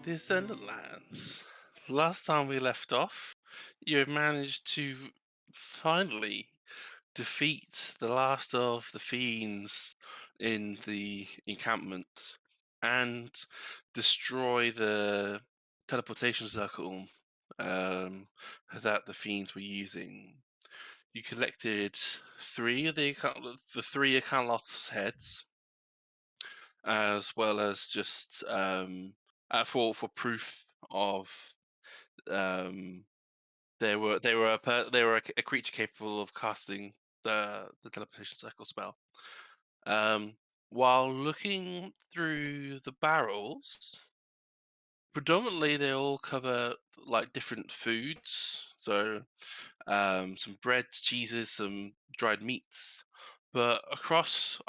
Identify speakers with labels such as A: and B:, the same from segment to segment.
A: the Ascendant Lands. Last time we left off, you had managed to finally defeat the last of the fiends in the encampment and destroy the teleportation circle that the fiends were using. You collected three of the three Akanloth's heads, as well as just for proof of they were a creature capable of casting the teleportation circle spell. While looking through the barrels, predominantly they all cover like different foods, so some bread, cheeses, some dried meats. But across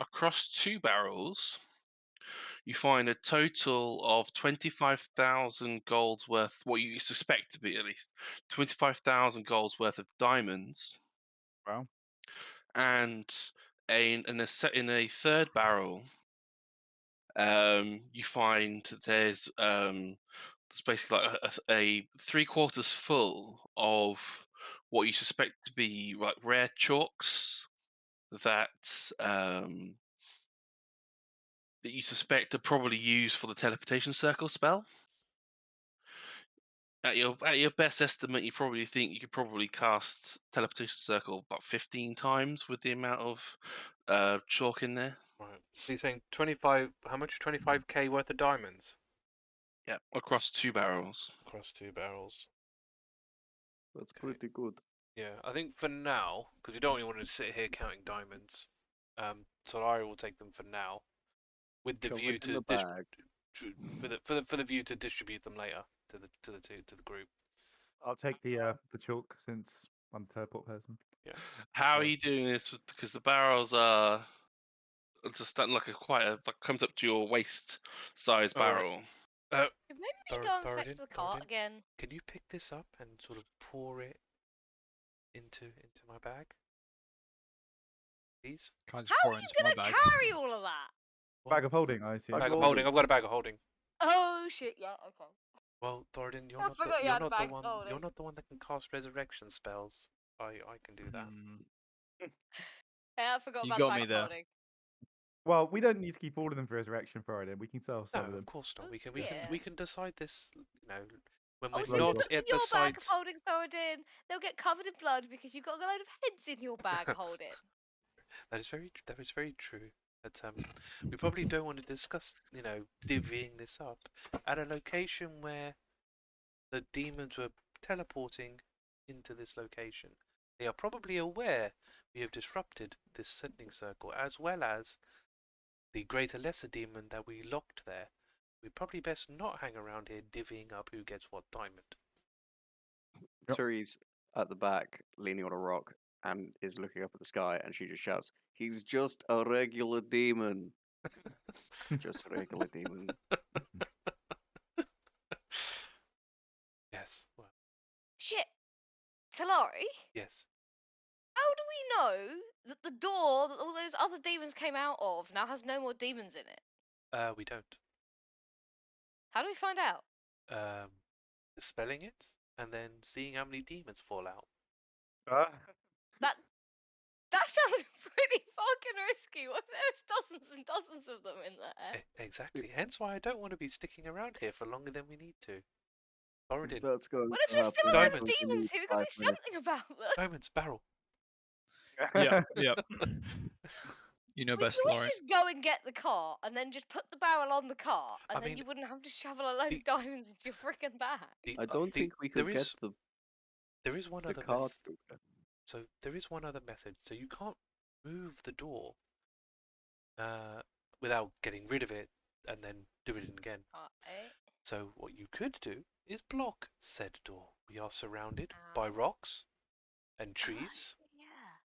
A: two barrels, you find a total of 25,000 gold's worth, what you suspect to be at least 25,000 gold's worth of diamonds.
B: Wow.
A: And in a third barrel, you find there's basically like a 3/4 full of what you suspect to be like rare chalks that that you suspect are probably used for the teleportation circle spell. At your best estimate, you probably think you could probably cast teleportation circle about 15 times with the amount of chalk in there.
C: Right. So you're saying 25? How much? 25k worth of diamonds
A: Yeah, across two barrels.
C: across two barrels.
D: That's
C: Okay.
D: pretty good.
C: Yeah, I think for now, because we don't really want to sit here counting diamonds. Talari will take them for now, with the
D: Shove
C: view
D: it in
C: to
D: the bag.
C: for the view to distribute them later to the group.
B: I'll take the chalk since I'm the teleport person.
C: Yeah.
A: How are
B: Yeah.
A: you doing this? Because the barrels are just like comes up to your waist size
C: All right.
A: barrel.
E: Maybe we go and fetch the cart
C: Thoradin,
E: again.
C: Can you pick this up and sort of pour it into my bag, please?
F: Can't just
E: How
F: pour
E: are
F: it
E: you
F: into my
E: gonna
F: bag.
E: carry all of that?
B: Bag of holding, I assume.
C: Bag of holding. I've got a bag of holding.
E: Oh shit! Yeah. Okay.
C: Well, Thoradin,
E: I forgot you had a bag of holding.
C: You're not the one that can cast resurrection spells. I can do that.
E: Yeah, I forgot
F: You
E: about
F: got
E: the bag
F: me
E: of
F: there.
E: holding.
B: Well, we don't need to keep all of them for resurrection Friday. We can sell some
C: No,
B: of them.
C: of course not.
E: Oh,
C: We can decide this. You know, when
E: Oh,
C: we're
E: so
B: Well,
E: you
C: not
E: put
C: at
E: your
C: the
E: bag
C: site.
E: of holding Thoradin, they'll get covered in blood because you've got a load of heads in your bag of holding.
C: That is very true. But we probably don't want to discuss, divvying this up at a location where the demons were teleporting into this location. They are probably aware we have disrupted this sending circle, as well as the greater lesser demon that we locked there. We probably best not hang around here divvying up who gets what diamond.
B: Yep.
D: Turi's at the back, leaning on a rock, and is looking up at the sky, and she just shouts, "He's just a regular demon." Just a regular demon.
C: Yes. Well,
E: Shit, Talari.
C: yes.
E: How do we know that the door that all those other demons came out of now has no more demons in it?
C: We don't.
E: How do we find out?
C: Spelling it and then seeing how many demons fall out.
E: That sounds pretty fucking risky. What if there's dozens and dozens of them in there?
C: Exactly. Hence why I don't want to be sticking around here for longer than we need to. Thoradin.
D: That's going
E: What if
D: to
E: there's still a
D: happen
E: load of
C: Diamonds.
E: demons here? We've got to do something about them.
C: Diamonds, barrel.
F: Yep. You know
E: We
F: best,
E: could always
F: Lauren.
E: just go and get the cart and then just put the barrel on the cart, and
C: I
E: then
C: mean,
E: you wouldn't have to shovel a load
C: the-
E: of diamonds into your freaking bag.
D: I don't think we could get
C: There is one
D: the
C: other
D: card.
C: So there is one other method. So you can't move the door without getting rid of it and then do it again. So what you could do is block said door. We are surrounded by rocks and trees.
E: Yeah.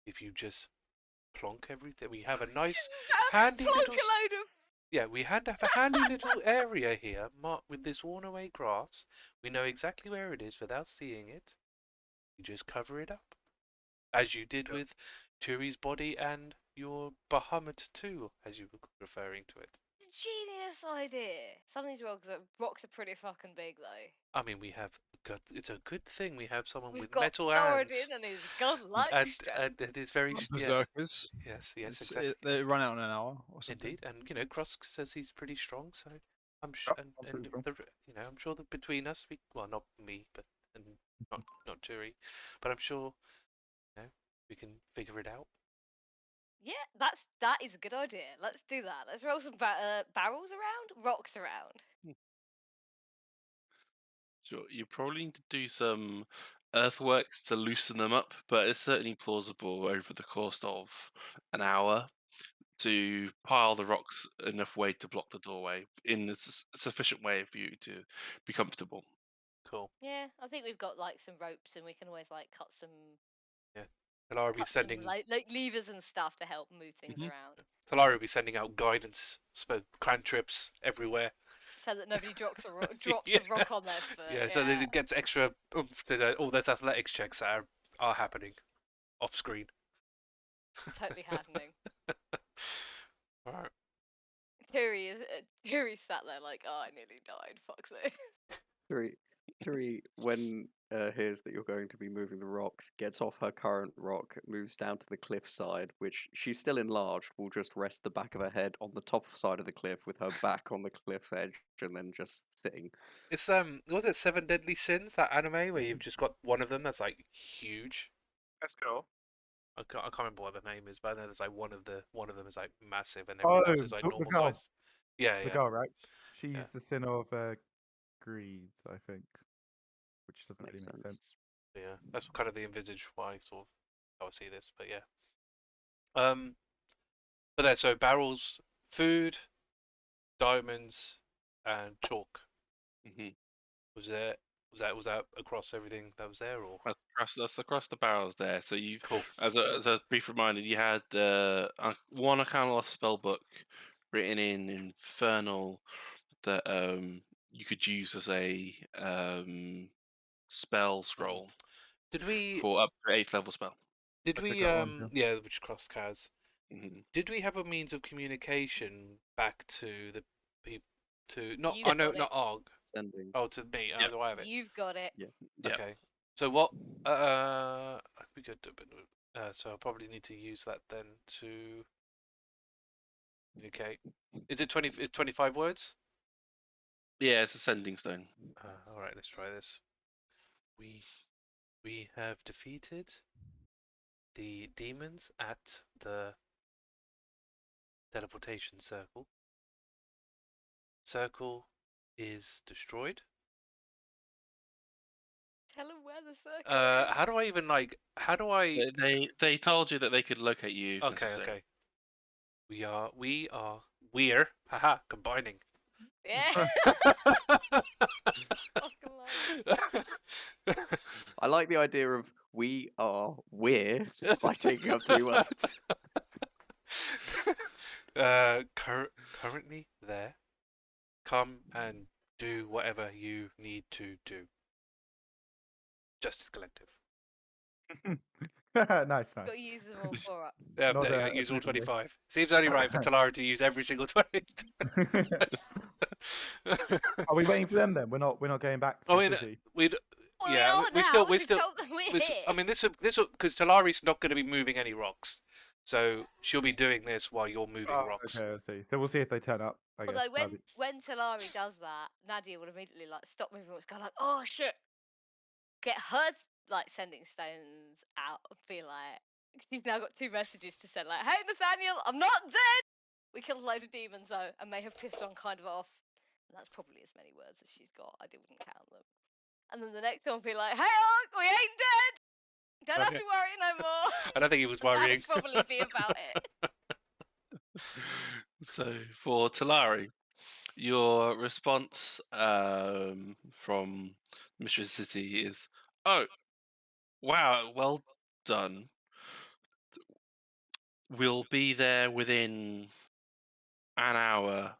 C: If you just plonk everything, we have a nice handy
E: plonk
C: little.
E: a load of.
C: Yeah, we have a handy little area here marked with this worn away grass. We know exactly where it is without seeing it. You just cover it up. As you did with Turi's body and your Bahamut too, as you were referring to it.
E: genius idea. Some of these rocks are pretty fucking big though.
C: I mean, it's a good thing we have someone
E: We've
C: with
E: got
C: metal hands.
E: Thoradin and his godlike
C: And
E: strength.
C: it is very yes,
F: Berserkers.
C: yes,
F: It's-
C: exactly.
F: They run out in an hour or something.
C: Indeed, and Krusk says he's pretty strong, so I'm
B: Yep,
C: sure,
B: I'm
C: and
B: pretty strong.
C: I'm sure that between us, well, not me, but and not Turi, but I'm sure, we can figure it out.
E: Yeah, that is a good idea. Let's do that. Let's roll some barrels around, rocks around.
A: Sure, you probably need to do some earthworks to loosen them up, but it's certainly plausible over the course of an hour to pile the rocks enough way to block the doorway in a sufficient way for you to be comfortable.
C: Cool.
E: Yeah, I think we've got like some ropes, and we can always like cut some
C: Talari will be sending
E: like levers and stuff to help move things
A: Mhm.
E: around,
C: Talari will be sending out guidance, cantrips everywhere.
E: so that nobody drops
C: Yeah.
E: a rock on their foot.
C: Yeah, so that it gets extra oomph to all those athletics checks that are happening off screen.
E: totally happening.
C: Alright.
E: Turi sat there like, oh, I nearly died. Fuck this.
D: Turi, when hears that you're going to be moving the rocks, gets off her current rock, moves down to the cliff side, which she's still enlarged, will just rest the back of her head on the top side of the cliff with her back on the cliff edge, and then just sitting.
C: It's was it Seven Deadly Sins, that anime where you've just got one of them that's like huge?
B: That's cool.
C: I can't remember what the name is, but I know there's like one of them is like massive and everyone else is like
B: the
C: normal
B: girl.
C: size. Yeah,
B: The
C: yeah.
B: girl, right? She's
C: Yeah.
B: the sin of greed, I think, which doesn't
D: Makes
B: really make
D: sense.
B: sense.
C: Yeah, that's kind of the envisage why I would see this, but yeah. But there, so barrels, food, diamonds, and chalk.
A: hmm
C: Was that across everything that was there, or
A: That's across the barrels there. So you've,
C: cool?
A: as a brief reminder, you had the one Arcana spell book written in Infernal that you could use as a spell scroll
C: Did we?
A: for up to 8th level spell.
C: Did
B: I
C: we?
B: took that one,
C: Yeah, which Krusk has.
A: hmm
C: Did we have a means of communication back to the people? To not,
E: You've
C: I know,
E: got it.
C: not Arg.
D: Sending.
C: Oh, to me.
A: Yep.
C: Do I have it?
E: You've got it.
A: Yeah.
C: Okay. So what? We could do, so I'll probably need to use that then to communicate. Is it 20? Is 25 words?
A: Yeah, it's a sending stone.
C: All right, let's try this. We have defeated the demons at the teleportation circle. Circle is destroyed.
E: Tell them where the circle is.
C: How do I even like? How do I?
A: They told you that they could locate you. If
C: Okay,
A: necessary.
C: okay. We're haha combining.
E: Yeah. Fucking love it.
D: I like the idea of we're by taking up 3 words.
C: Currently there. Come and do whatever you need to do. Justice Collective.
B: Nice.
E: Got to use them all 4 up.
C: Yeah,
B: Not
C: there you go,
B: that
C: use all
B: efficiently.
C: 25. Seems only right for Talari to use every single 20.
B: Are we waiting for them then? We're not going back to
C: Oh,
B: the
C: in
B: city.
C: we'd
E: Well,
C: yeah,
E: they are
C: we
E: now,
C: still
E: if you told them we're
C: this,
E: here.
C: I mean this because Talari's not going to be moving any rocks, so she'll be doing this while you're moving
B: Oh,
C: rocks.
B: okay, I see. So we'll see if they turn up. I guess.
E: Although
B: maybe.
E: when Talari does that, Nadia would immediately like stop moving, go like, "Oh shit!" Get her like sending stones out and be like, "She's now got 2 messages to send, like, hey Nathaniel, I'm not dead. We killed a load of demons though, and may have pissed one kind of off." And that's probably as many words as she's got. I didn't count them. And then the next one will be like, "Hey Ark, we ain't dead. Don't have
C: Okay.
E: to worry no more."
C: I don't think he was worrying.
E: That'd probably be about it.
A: So for Talari, your response from Mystra City is, "Oh, wow, well done. We'll be there within an hour.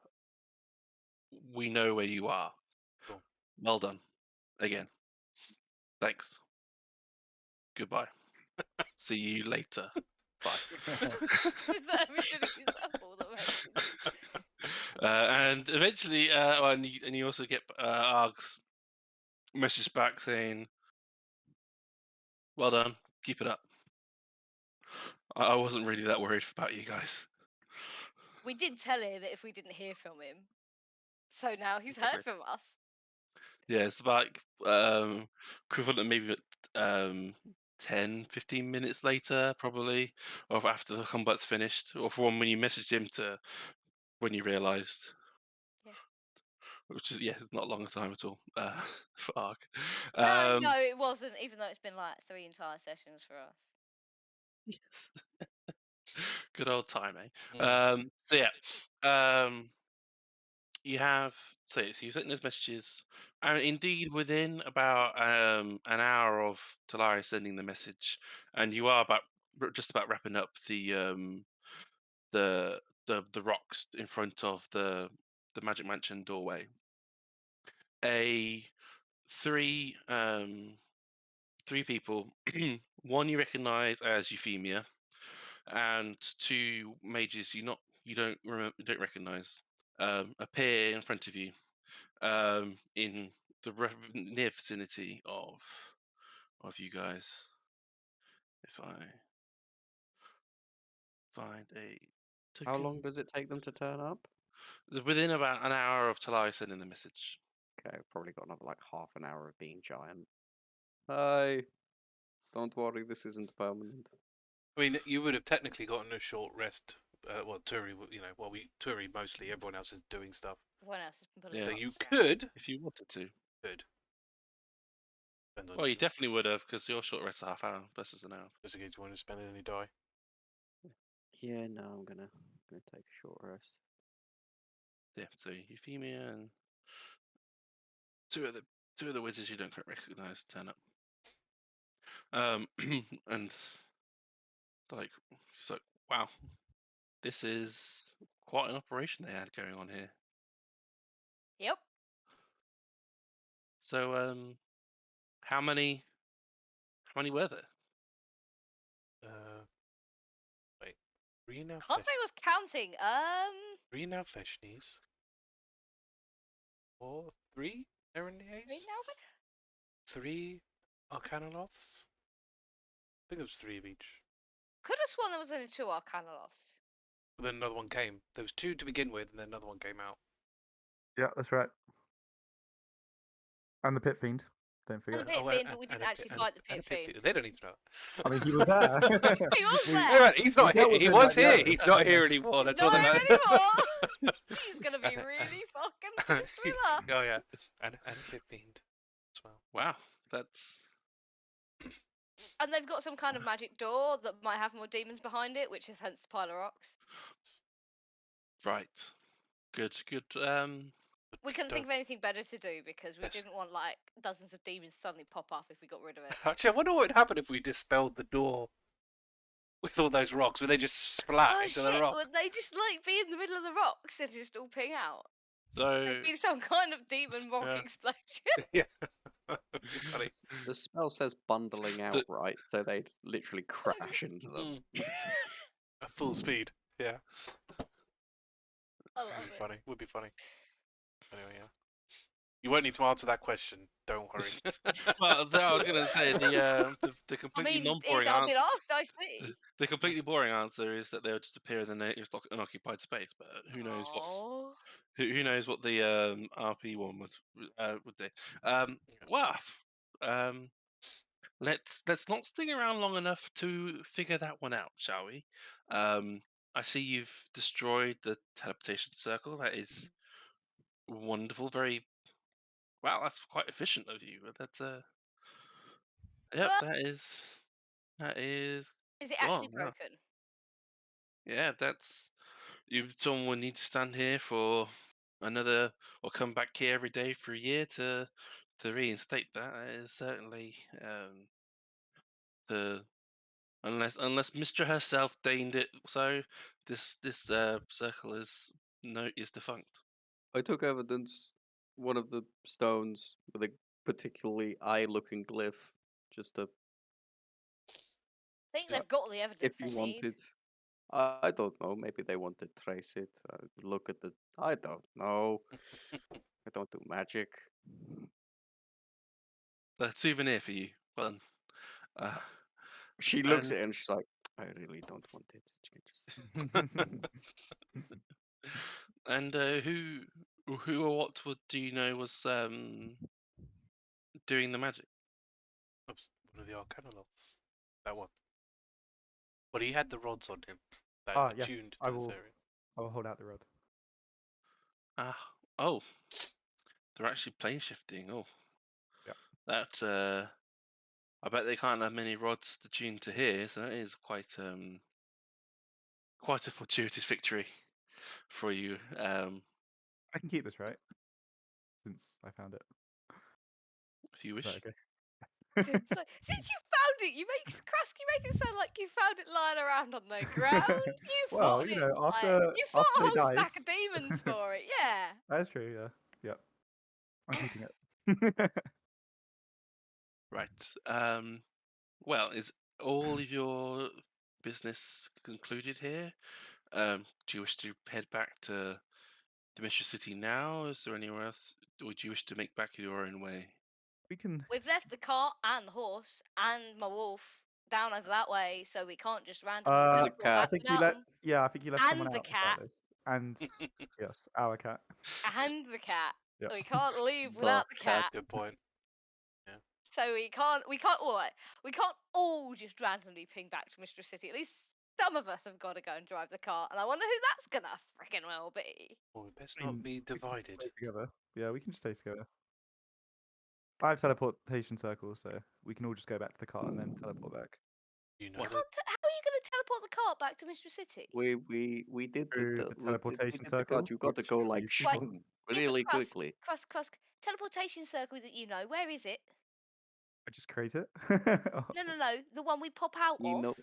A: We know where you are.
C: Cool.
A: Well done. Again. Thanks. Goodbye. See you later. Bye."
E: Is that everything you said all the messages?
A: And eventually, and you also get Arg's message back saying, "Well done, keep it up." I wasn't really that worried about you guys.
E: We did tell him if we didn't hear from him. So now he's heard from us.
A: Yeah, it's about equivalent of maybe 10, 15 minutes later, probably, or after the combat's finished, or from when you messaged him to when you realised.
E: Yeah.
A: Which is, it's not a long time at all for Arg.
E: No, it wasn't, even though it's been like 3 entire sessions for us.
A: Yes. Good old time, eh?
C: Mm.
A: So yeah, you have so you sent those messages, and indeed within about an hour of Talari sending the message, and you are just about wrapping up the rocks in front of the Magic Mansion doorway. Three people, one you recognise as Euphemia, and 2 mages you don't recognise appear in front of you in the near vicinity of you guys. If I find a token.
D: How long does it take them to turn up?
A: Within about an hour of Talai sending the message.
D: Okay, probably got another like half an hour of being giant. Hi. Don't worry, this isn't permanent.
C: I mean, you would have technically gotten a short rest. Well, Turi, Turi mostly. Everyone else is doing stuff.
E: Everyone else has been pulling
A: Yeah.
C: So
E: off,
C: you
E: so-
C: could.
A: If you wanted to.
C: Could. Depends on
A: Well, you
C: you.
A: definitely would have, because your short rest is a half hour versus an hour.
C: Just in case you want to spend any die.
D: Yeah, no, I'm gonna take a short rest.
A: Yeah, so Euphemia and two of the wizards you don't recognise turn up. And she's like, wow, this is quite an operation they had going on here.
E: Yep.
A: So, how many were there?
C: Wait. 3 now.
E: Can't say I was counting.
C: 3 now Feshnies. 4, 3 Aaron the
E: 3
C: Ace.
E: now?
C: 3 Arcanoloths. I think it was 3 of each.
E: Could have sworn there was only 2 Arcanoloths.
C: But then another one came. There was 2 to begin with, and then another one came out.
B: Yeah, that's right. And the Pit Fiend. Don't
E: And
B: forget.
E: the Pit Fiend, but we didn't actually fight the Pit Fiend.
C: They don't need to know.
B: I mean, he was there.
E: He was
B: We-
E: there.
C: Hey, man, he's not
B: We
C: here.
B: dealt with
C: He
B: him
C: was
B: like the
C: here.
B: others.
C: He's not here anymore. That's
E: Not
C: all
E: here
C: that matters.
E: anymore. He's gonna be really fucking pissed with her.
C: Oh yeah, and a Pit Fiend as well.
A: Wow, that's
E: And they've got some kind of magic door that might have more demons behind it, which is hence the pile of rocks.
A: right. Good.
E: We couldn't think of anything better to do because we
C: Yes.
E: didn't want like dozens of demons suddenly pop up if we got rid of it.
C: Actually, I wonder what would happen if we dispelled the door with all those rocks. Would they just splat
E: Oh
C: into
E: shit!
C: the rock?
E: Would they just like be in the middle of the rocks and just all ping out?
A: So,
E: It'd be some kind of demon rock
A: Yeah.
E: explosion.
C: Yeah. It'd be funny.
D: The spell says bundling out, right? So they'd literally crash into them.
C: At full speed. Yeah.
E: I
C: Would
E: love
C: be
E: it.
C: funny. Would be funny. Anyway, yeah. You won't need to answer that question. Don't worry.
A: well, I was going to say the
E: I
A: completely
E: mean,
A: non-boring
E: I've been
A: answer.
E: asked, I see.
A: The completely boring answer is that they'll just appear and then they're just like unoccupied space. But who knows what?
E: Aw.
A: Who knows what the RP one would do? Well, let's not sting around long enough to figure that one out, shall we? I see you've destroyed the teleportation circle. That is wonderful. Wow. That's quite efficient of you. That's yep.
E: Well-
A: That is.
E: Is it actually
A: Wow.
E: broken?
A: Yeah, that's someone would need to stand here for another, or come back here every day for a year to reinstate that. That is certainly the unless Mystra herself deigned it. So this circle is defunct.
D: I took evidence, one of the stones with a particularly eye-looking glyph, just to,
E: I think
D: Yeah.
E: they've got the evidence
D: if
E: they
D: you
E: need.
D: wanted. I don't know. Maybe they want to trace it. Look at the. I don't know. I don't do magic.
A: A souvenir for you. Well done.
D: She looks
A: And-
D: at it and she's like, I really don't want it. Just...
A: And who or what do you know was doing the magic?
C: Oops, one of the Arcanoloths. That one. But he had the rods on him that
B: Ah,
C: are
B: yes,
C: tuned
B: I
C: to this
B: will.
C: area.
B: I will hold out the rod.
A: Oh, they're actually plane shifting. Oh,
B: Yeah.
A: That I bet they can't have many rods to tune to here, so that is quite a fortuitous victory for you.
B: I can keep this, right? Since I found it.
A: If you wish.
B: Is that okay?
E: Since you found it, you make Krusk, you make it sound like you found it lying around on the ground. You
B: Well,
E: fought
B: you
E: it.
B: know,
E: like,
B: after-
E: you fought
B: after
E: a
B: they
E: whole stack
B: died.
E: of demons for it. Yeah.
B: That's true. Yeah. Yep. I'm keeping it.
A: Right. Well, is all of your business concluded here? Do you wish to head back to the Mystra City now? Is there anywhere else? Or do you wish to make back your own way?
B: We can.
E: We've left the cart and the horse and my wolf down over that way, so we can't just randomly
B: Uh,
E: teleport
D: cat.
B: I
E: back
B: think
E: to
B: you let.
E: mountain.
B: Yeah, I think you left
E: And
B: someone
E: the
B: out of
E: cat.
B: that list. And yes, our cat.
E: And the cat.
B: Yeah.
E: We can't leave
D: The
E: without the
D: cat.
E: cat.
C: Good point.
E: So we can't all just randomly ping back to Mystra City. At least some of us have got to go and drive the car, and I wonder who that's gonna freaking well be.
C: Well, we best
B: I mean,
C: not be
B: we can
C: divided.
B: stay together. Yeah, we can just stay together. I have teleportation circles, so we can all just go back to the cart and then teleport back.
C: You know
A: What?
C: that
E: How are you gonna teleport the cart back to Mystra City?
D: We did
B: Through the teleportation circle,
D: You got to
B: which
D: go like
B: releases
E: Right.
B: one.
D: really
E: Krusk,
D: quickly.
E: Krusk, teleportation circle that you know. Where is it?
B: I just create it.
E: No. The one we pop out
D: He
E: of.
D: know,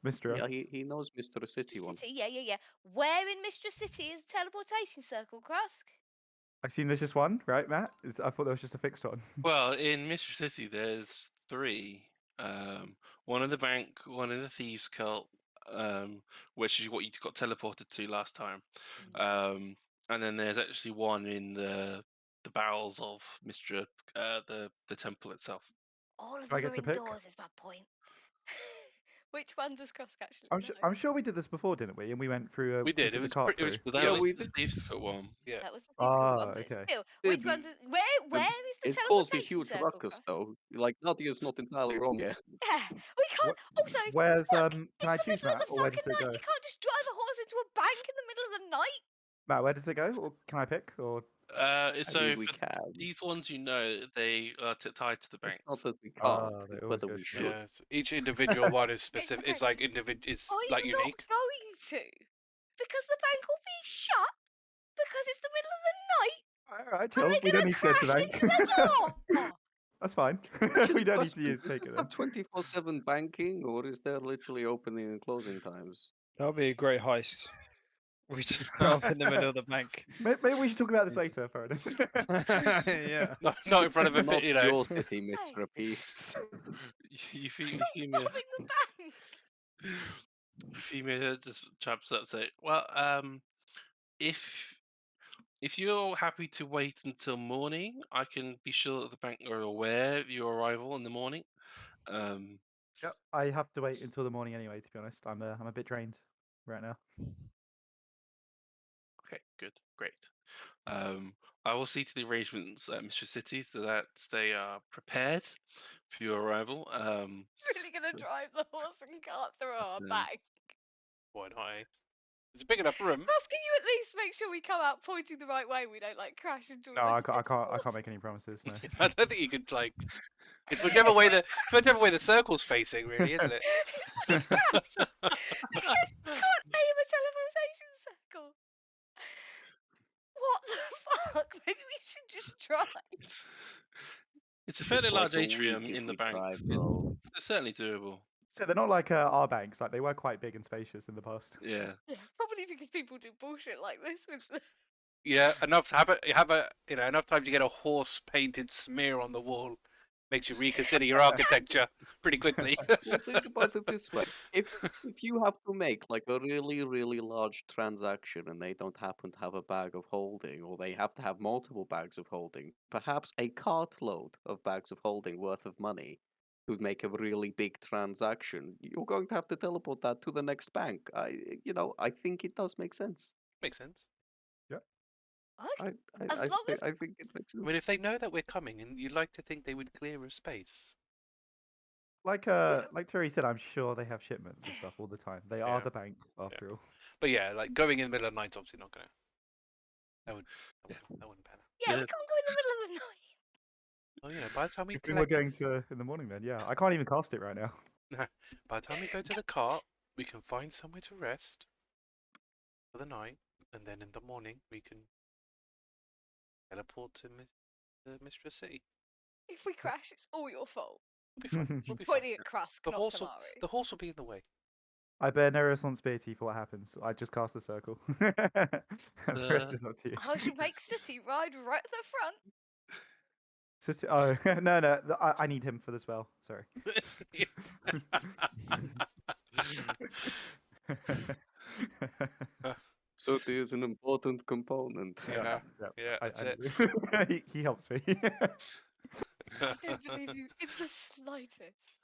B: Mystra.
D: yeah, he knows Mr. City
E: Mystra
D: one.
E: City. Yeah. Where in Mystra City is the teleportation circle, Krusk?
B: I assume there's just one, right, Matt? I thought there was just a fixed one.
A: Well, in Mystra City, there's three. One in the bank, one in the thieves' cult, which is what you got teleported to last time. And then there's actually one in the bowels of Mystra, the temple itself.
E: All of
B: Do I
E: them
B: get
E: are
B: to pick?
E: indoors, is my point. Which one does Krusk actually
B: I'm,
E: know?
B: I'm sure we did this before, didn't we? And we went through.
C: we did.
B: took
C: It
B: the
C: was
B: cart
C: it was
B: through.
A: That
D: Yeah,
A: was
D: we
A: the
D: did.
A: thieves' cult one.
C: yeah.
E: That was the physical one, but
B: okay.
E: still,
D: Yeah,
E: which one? Where is the
D: It
E: teleportation
D: caused a huge
E: circle?
D: ruckus,
E: Krusk?
D: though. Like Nadia's not entirely wrong yet.
E: Yeah, we can't. Also,
B: Where's
E: look,
B: Can
E: it's
B: I
E: the
B: choose,
E: middle
B: Matt,
E: of the
B: or where
E: fucking
B: does it
E: night.
B: go?
E: You can't just drive a horse into a bank in the middle of the night.
B: Matt, where does it go? Or can I pick? Or
A: So
D: I mean, we
A: for
D: can.
A: these ones, they are tied to the bank.
D: Not that we
B: Ah,
D: can't,
B: they always
D: whether
B: go
D: we
B: together.
D: should.
C: Yeah, so each individual one is specific. It's like is
E: I'm
C: like unique.
E: not going to, because the bank will be shut because it's the middle of the night.
B: All right,
E: And
B: chill.
E: they're
B: We don't
E: gonna
B: need to go to the
E: crash
B: bank.
E: into the door.
B: That's fine.
D: Actually,
B: we don't need
D: question,
B: to
D: does
B: take
D: this
B: it
D: have
B: then.
D: 24/7 banking, or is there literally opening and closing times?
F: That would be a great heist. We just drop in the middle of the bank.
B: Maybe we should talk about this later, Thoradin.
F: Yeah.
C: Not in front of a
D: Not
C: you know.
D: your city, Mr. Beasts.
A: Euphemia
E: Robbing the bank.
A: Euphemia just chaps up say, well, if you're happy to wait until morning, I can be sure that the bank are aware of your arrival in the morning.
B: Yep, I have to wait until the morning anyway. To be honest, I'm a bit drained right now.
A: Okay, good, great. I will see to the arrangements at Mystra City so that they are prepared for your arrival.
E: Really gonna drive the horse and cart through our
A: Yeah.
E: bank.
C: Why not? Eh? It's a big enough room.
E: Ross, can you at least make sure we come out pointing the right way? We don't like crash into.
B: No, I can't make any promices. No.
C: I don't think you could like. It's whichever way the circle's facing, really, isn't it?
E: If we crash, because we can't aim a teleportation circle. What the fuck? Maybe we should just try.
A: It's a fairly
D: It's
A: large
D: like a
A: atrium
D: week if
A: in the
D: we
A: bank.
D: try, bro.
A: It's certainly doable.
B: So they're not like our banks. Like they were quite big and spacious in the past.
A: Yeah.
E: Probably because people do bullshit like this with the.
C: Yeah, enough to have enough time to get a horse painted smear on the wall. Makes you reconsider your architecture pretty quickly.
D: Well, think about it this way: if you have to make like a really large transaction, and they don't happen to have a bag of holding, or they have to have multiple bags of holding, perhaps a cartload of bags of holding worth of money would make a really big transaction. You're going to have to teleport that to the next bank. I think it does make sense.
C: Makes sense.
E: Okay.
D: I,
E: As long as
D: I think it makes
C: I
D: sense.
C: mean, if they know that we're coming, and you'd like to think they would clear a space.
B: Like Terry said, I'm sure they have shipments and stuff all the time. They are
C: Yeah.
B: the bank after all.
C: But yeah, like going in the middle of the night's obviously not gonna. That
A: Yeah.
C: wouldn't pan out.
E: yeah, we
A: Yeah.
E: can't go in the middle of the night.
C: Oh, you know, by the time we
B: If we were
C: collect,
B: going to in the morning, then yeah, I can't even cast it right now.
C: by the time we go to the cart, we can find somewhere to rest for the night, and then in the morning we can teleport to Mystra City.
E: If we crash, it's all your fault.
C: We'll be fine. We'll be fine.
E: Pointing at Krusk,
C: The
E: not
C: horse will-
E: Talari.
C: The horse will be in the way.
B: I bear no responsibility for what happens. I just cast the circle. The rest is up to you.
E: I should make City ride right at the front.
B: Oh no, I need him for the spell. Sorry.
D: So it is an important component.
C: Yeah,
B: Yeah,
C: yeah,
B: I
C: that's it.
B: he helps me.
E: I don't believe you in the slightest.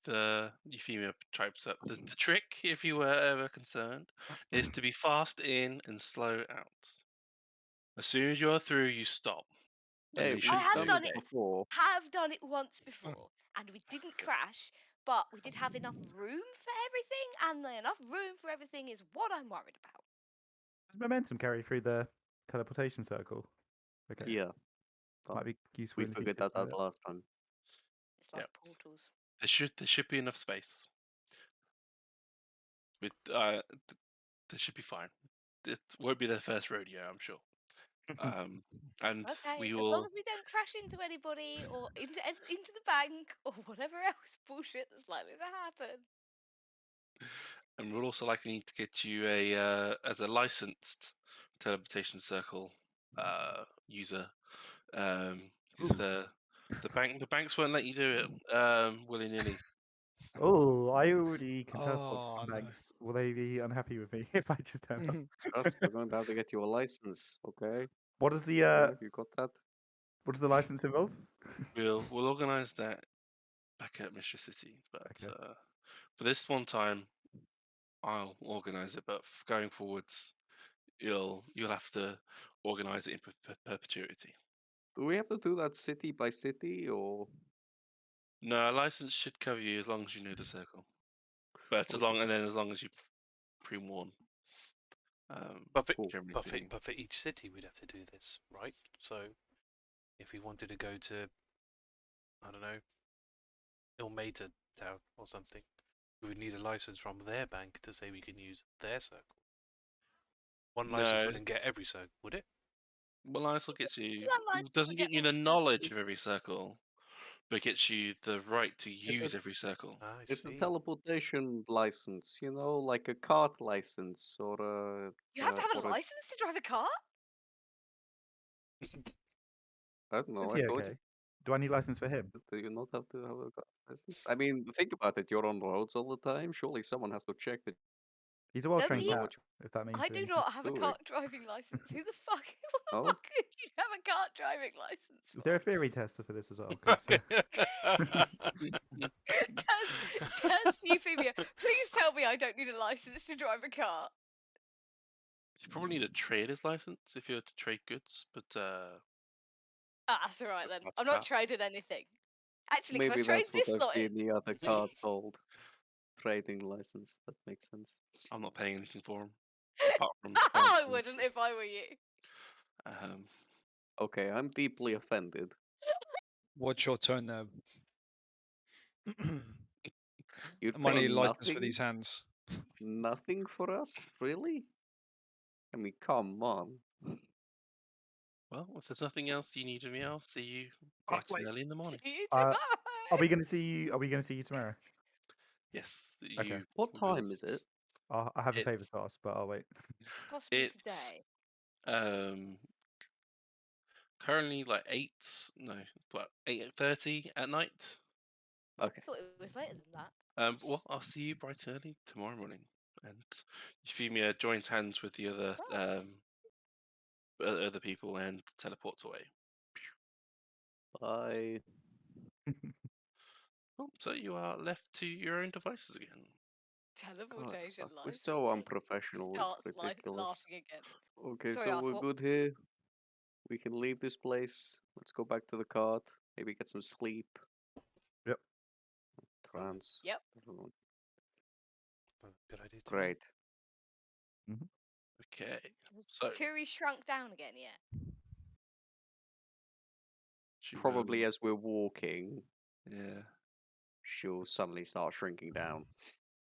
A: The Euphemia types up. The trick, if you were ever concerned, is to be fast in and slow out. As soon as you're through, you stop. And
D: Hey,
A: then you
D: we've
A: should
E: have
A: go
E: done
A: with
E: it.
D: before.
E: Have done it once before, and we didn't crash, but we did have enough room for everything, and the enough room for everything is what I'm worried about.
B: Does momentum carry through the teleportation circle? Okay.
D: Yeah,
B: Might be useful.
D: we
B: in the
D: figured
B: future
D: that
B: to know
D: out last time.
E: It's like
A: Yep.
E: portals.
A: There should be enough space. With they should be fine. It won't be their first rodeo, I'm sure. And
E: Okay,
A: we
E: as long
A: will.
E: as we don't crash into anybody or into the bank or whatever else bullshit that's likely to happen.
A: And we'll also likely need to get you a as a licensed teleportation circle user, because the banks won't let you do it willy nilly.
B: Oh, I already can teleport to
F: Oh,
B: some
F: no.
B: banks. Will they be unhappy with me if I just turn up?
D: Trust, we're going to have to get you a license, okay?
B: What does the
D: Have you got that?
B: what does the license involve?
A: We'll organise that back at Mystra City, but
B: Okay.
A: for this one time, I'll organise it. But going forwards, you'll have to organise it in perpetuity.
D: Do we have to do that city by city, or
A: No, a license should cover you as long as you know the circle. But as long as you pre-warn.
C: But
D: Cool.
C: for each city, we'd have to do this, right? So, if we wanted to go to, I don't know, Ilmater Town or something, we would need a license from their bank to say we can use their circle. One license
A: No.
C: wouldn't get every circle, would it?
A: Well, license gets you
E: One license
A: doesn't
E: will
A: get
E: get
A: you the
E: all
A: knowledge
E: circles.
A: of every circle, but gets you the right to use
D: a-
A: every circle.
C: I
D: it's a
C: see.
D: teleportation license, like a cart license or a.
E: You have to have a
D: or a-
E: license to drive a car?
D: I don't know.
B: Is
D: I
B: he
D: thought
B: okay? Do I need license for him?
D: do you not have to have a car license? I mean, think about it. You're on roads all the time. Surely someone has to check that.
B: He's a well-trained
E: he-
B: cat, if that means
E: I do
B: anything.
E: not have a
D: doing.
E: kart driving license. Who the fuck? What the
D: Oh.
E: fuck could you have a kart driving license
B: Is
E: for?
B: there a theory tester for this as well? 'Cause,
E: Taz Euphemia, please tell me I don't need a license to drive a car.
A: You probably need a trader's license if you're to trade goods, but
E: That's alright then.
A: That's
E: I'm not
A: crap.
E: trading anything. Actually,
D: Maybe
E: can I trade
D: that's what
E: this
D: I've
E: lot
D: seen
E: in?
D: the other card called. Trading license. That makes sense.
A: I'm not paying anything for them apart from.
E: I
A: bouncing.
E: wouldn't if I were you.
D: Okay, I'm deeply offended.
F: What's your turn now?
D: You'd
F: Money
D: pay
F: license for these hands.
D: nothing for us, really? I mean, come on.
A: Well, if there's nothing else you need of me, I'll see you
B: Oh,
A: bright and
B: wait.
A: early in the morning.
E: See you
B: Uh,
E: tomorrow.
B: Are we going to see you? Are we going to see you tomorrow?
A: Yes.
B: Okay.
A: You
D: What
A: will-
D: time is it?
B: I have a favour
A: It's-
B: to ask, but I'll wait.
E: Possibly
A: it's-
E: today.
A: currently like 8:30 at night.
E: I
D: Okay.
E: thought it was later than that.
A: Well, I'll see you bright early tomorrow morning, and Euphemia joins hands with the other
E: Oh.
A: other people and teleports away.
D: Bye.
A: Cool. So you are left to your own devices again.
D: God,
E: Teleportation
D: we're
E: life.
D: so unprofessional. It's
E: Starts
D: ridiculous.
E: laughing again.
D: Okay,
E: Sorry,
D: so we're
E: Arthur.
D: good here. We can leave this place. Let's go back to the cart. Maybe get some sleep.
B: Yep.
D: Trance.
E: Yep.
D: I don't know.
C: Good idea. To me.
D: Great.
A: Okay.
E: Has
A: So
E: Turi shrunk down again yet?
A: she
D: Probably
A: will-
D: as we're walking,
A: yeah.
D: she'll suddenly start shrinking down.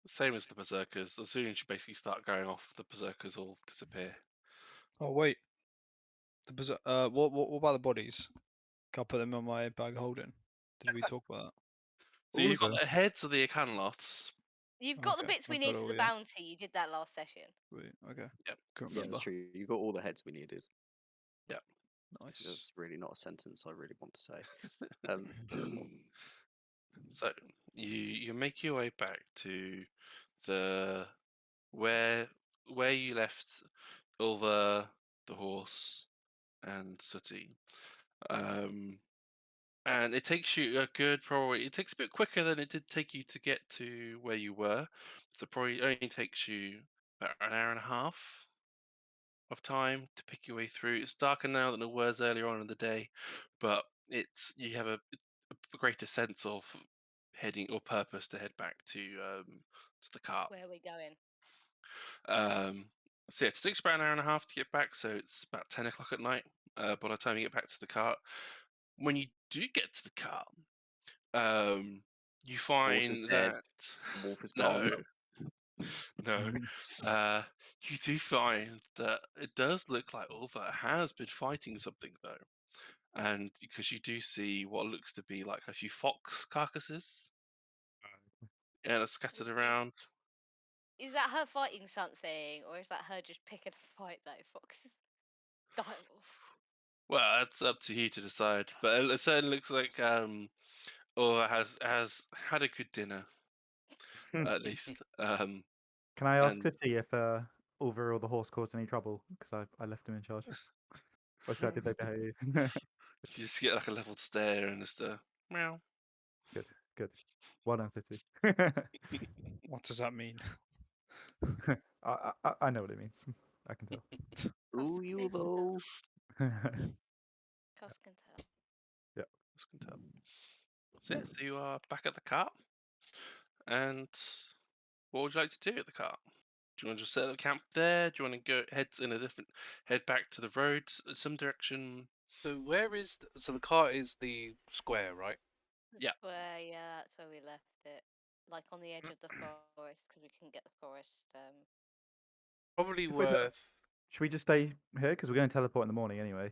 A: Same as the berserkers. As soon as you basically start going off, the berserkers all disappear.
F: Oh wait. What about the bodies? Can I put them on my bag of holding? Did we talk about that?
A: So
B: All
A: you've
B: of
A: got
B: them.
A: the heads of the Acanloths.
E: You've got the
F: Okay,
E: bits we
F: I've
E: need
F: got
E: for
F: all,
E: the
F: yeah.
E: bounty. You did that last session.
F: Sweet, okay.
A: Yep.
F: Couldn't
D: Yeah,
F: remember.
D: that's true. You got all the heads we needed.
F: Nice.
D: That's really not a sentence I really want to say.
A: So you make your way back to the where you left Ulva, the horse, and Sooty. And it takes you a good probably. It takes a bit quicker than it did take you to get to where you were. So probably only takes you about an hour and a half of time to pick your way through. It's darker now than it was earlier on in the day, but you have a greater sense of heading or purpose to head back to the cart.
E: Where are we going?
A: So yeah, it takes about an hour and a half to get back, so it's about 10 o'clock at night by the time you get back to the cart. When you do get to the cart, you
D: Horse is
A: find
D: dead.
A: that
D: Wolf is
A: no,
D: gone.
A: no, you do find that it does look like Ulva has been fighting something though, and because you do see what looks to be like a few fox carcasses, and it's scattered around.
E: Is that her fighting something, or is that her just picking a fight that Fox is dying off?
A: Well, that's up to you to decide, but it certainly looks like Ulva has had a good dinner at least.
B: Can I ask
A: And
B: to see if Ulver or the horse caused any trouble? Because I left him in charge. Or how did they behave?
A: you just get like a leveled stare and just meow.
B: Good. Well done, City.
F: What does that mean?
B: I know what it means. I can tell.
D: Ooh, you though.
E: Cos can tell.
A: Just can tell. So, yeah, so you are back at the cart, and what would you like to do at the cart? Do you want to just set up camp there? Do you want to head back to the road some direction?
C: So where is so the cart is the square, right?
A: Yeah.
E: Yeah, that's where we left it. Like on the edge of the forest, because we couldn't get the forest.
C: Probably
B: If we're go-
C: worth.
B: Should we just stay here? Because we're going to teleport in the morning anyway.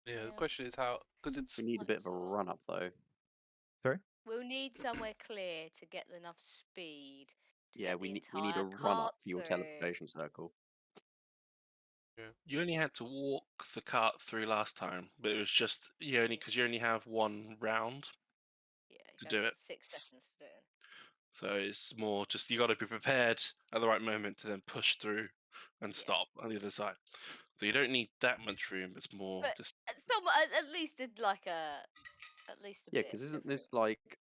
C: Yeah. The
E: Yeah.
C: question is how because it's
D: We need a bit of a
E: Wonderful.
D: run up though.
B: Sorry?
E: We'll need somewhere clear to get enough speed to
D: Yeah,
E: get
D: we
E: the
D: need a
E: entire
D: run up
E: cart
D: for your
E: through.
D: teleportation circle.
A: You only had to walk the cart through last time, but it was just you only have one round.
E: Yeah,
A: to
E: you
A: do
E: only
A: it.
E: got 6 seconds to do it.
A: So it's more just you got to be prepared at the right moment to then push through and
E: Yeah.
A: stop on the other side. So you don't need that much room. It's more
E: But
A: just
E: at least did like at least a
D: Yeah,
E: bit.
D: because isn't
E: different.
D: this like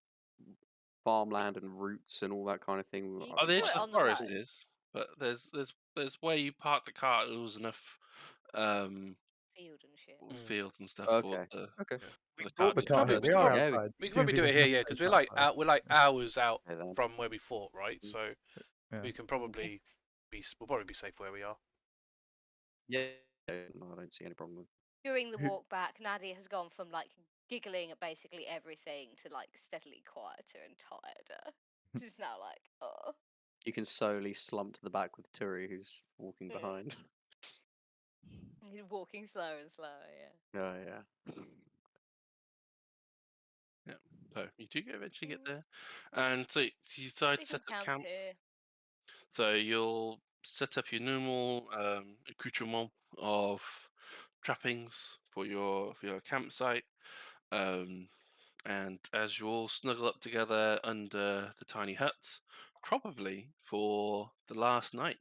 D: farmland and roots and all that kind of thing?
E: You
A: oh, the edge
E: put
A: of
E: it
A: the
E: on the
A: forest
E: road.
A: is, but there's where you park the cart. It was enough
E: Field and shit.
A: field and stuff
D: Okay. Okay.
A: for the
B: Brought
A: cart
B: the
A: to
B: cart
A: jump
B: here.
A: in.
B: We are
C: Yeah,
B: outside.
C: we can
B: Two
C: probably do
B: people
C: it here,
B: can
C: yeah,
B: space
C: because we're like
B: outside.
C: we're like hours out
D: Okay, then.
C: from where we fought, right?
D: Mm.
C: So
B: Yeah.
C: we can probably we'll probably be safe where we are.
D: Yeah, no, I don't see any problem with.
E: During the
B: Who-
E: walk back, Nadia has gone from like giggling at basically everything to like steadily quieter and tireder. She's now like, oh.
D: You can slowly slump to the back with Turi, who's walking
E: Yeah.
D: behind.
E: He's walking slower and slower, yeah.
D: Oh yeah.
A: So you do eventually get there, and so you decide
E: We
A: to
E: can
A: set up
E: camp
A: camp.
E: here.
A: So you'll set up your normal accoutrement of trappings for your campsite. And as you all snuggle up together under the tiny hut, probably for the last night,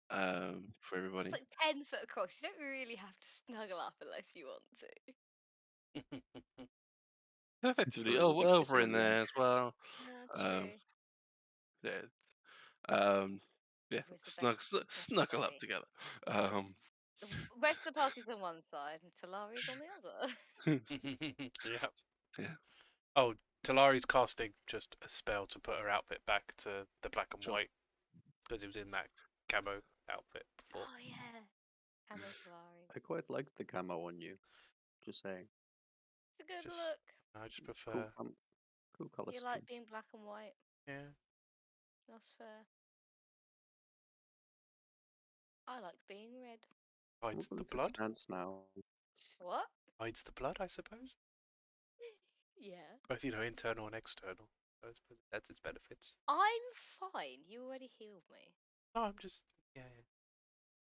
A: for everybody.
E: It's like 10 foot across. You don't really have to snuggle up unless you want to.
A: Effectively,
D: True, we'll be
A: over in
D: sitting
A: there as well.
E: True.
A: Yeah, um, yeah,
E: Over is the best
A: snuggle up
E: way.
A: together.
E: The rest of the party's on one side and Talari's on the other.
C: Yeah.
A: Yeah.
C: Oh, Talari's casting just a spell to put her outfit back to the black and
A: Sure.
C: white because it was in that camo outfit before.
E: Oh yeah. Camo Talari.
D: I quite like the camo on you. Just saying.
E: It's a good
C: Just-
E: look.
C: I just
D: Cool,
C: prefer.
D: cool color
E: You
D: scheme.
E: like being black and white.
C: Yeah.
E: That's fair. I like being red.
C: Hides the
D: Well, it's
C: blood.
D: Dance now.
E: What?
C: Hides the blood, I suppose.
E: Yeah.
C: Both, internal and external. I suppose that's its benefits.
E: I'm fine. You already healed me.
C: No, I'm just. Yeah.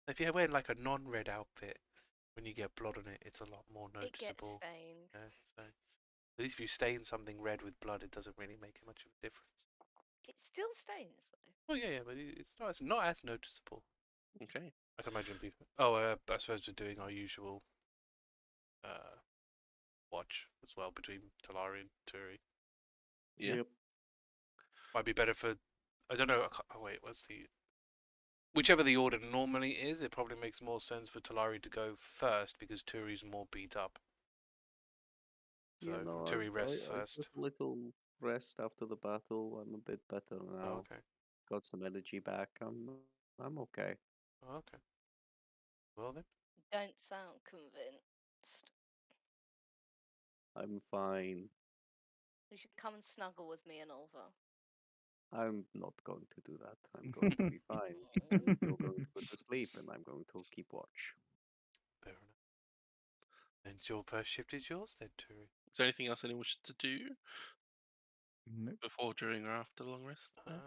C: If you're wearing like a non-red outfit, when you get blood on it, it's a lot more
E: It gets
C: noticeable.
E: stained.
C: Yeah, so at least if you stain something red with blood, it doesn't really make much of a difference.
E: It still stains though.
C: Oh yeah, but it's not as noticeable.
A: Okay.
C: I can imagine people. Oh, I suppose we're doing our usual watch as well between Talari and Turi.
A: Yeah.
D: Yep.
C: Might be better for. I don't know. Oh wait, what's the? Whichever the order normally is, it probably makes more sense for Talari to go first because Turi's more beat up. So
D: Yeah, no,
C: Turi rests
D: I
C: first.
D: took a little rest after the battle. I'm a bit better now.
C: Oh, okay.
D: Got some energy back. I'm okay.
C: Oh, okay. Well then.
E: Don't sound convinced.
D: I'm fine.
E: You should come and snuggle with me and Olva.
D: I'm not going to do that. I'm going to be fine. You're going to go to sleep, and I'm going to keep watch.
C: Fair enough. And your first shift is yours then, Turi.
A: Is there anything else anyone wishes to do
B: Nope.
A: before, during, or after the long rest? No?
C: I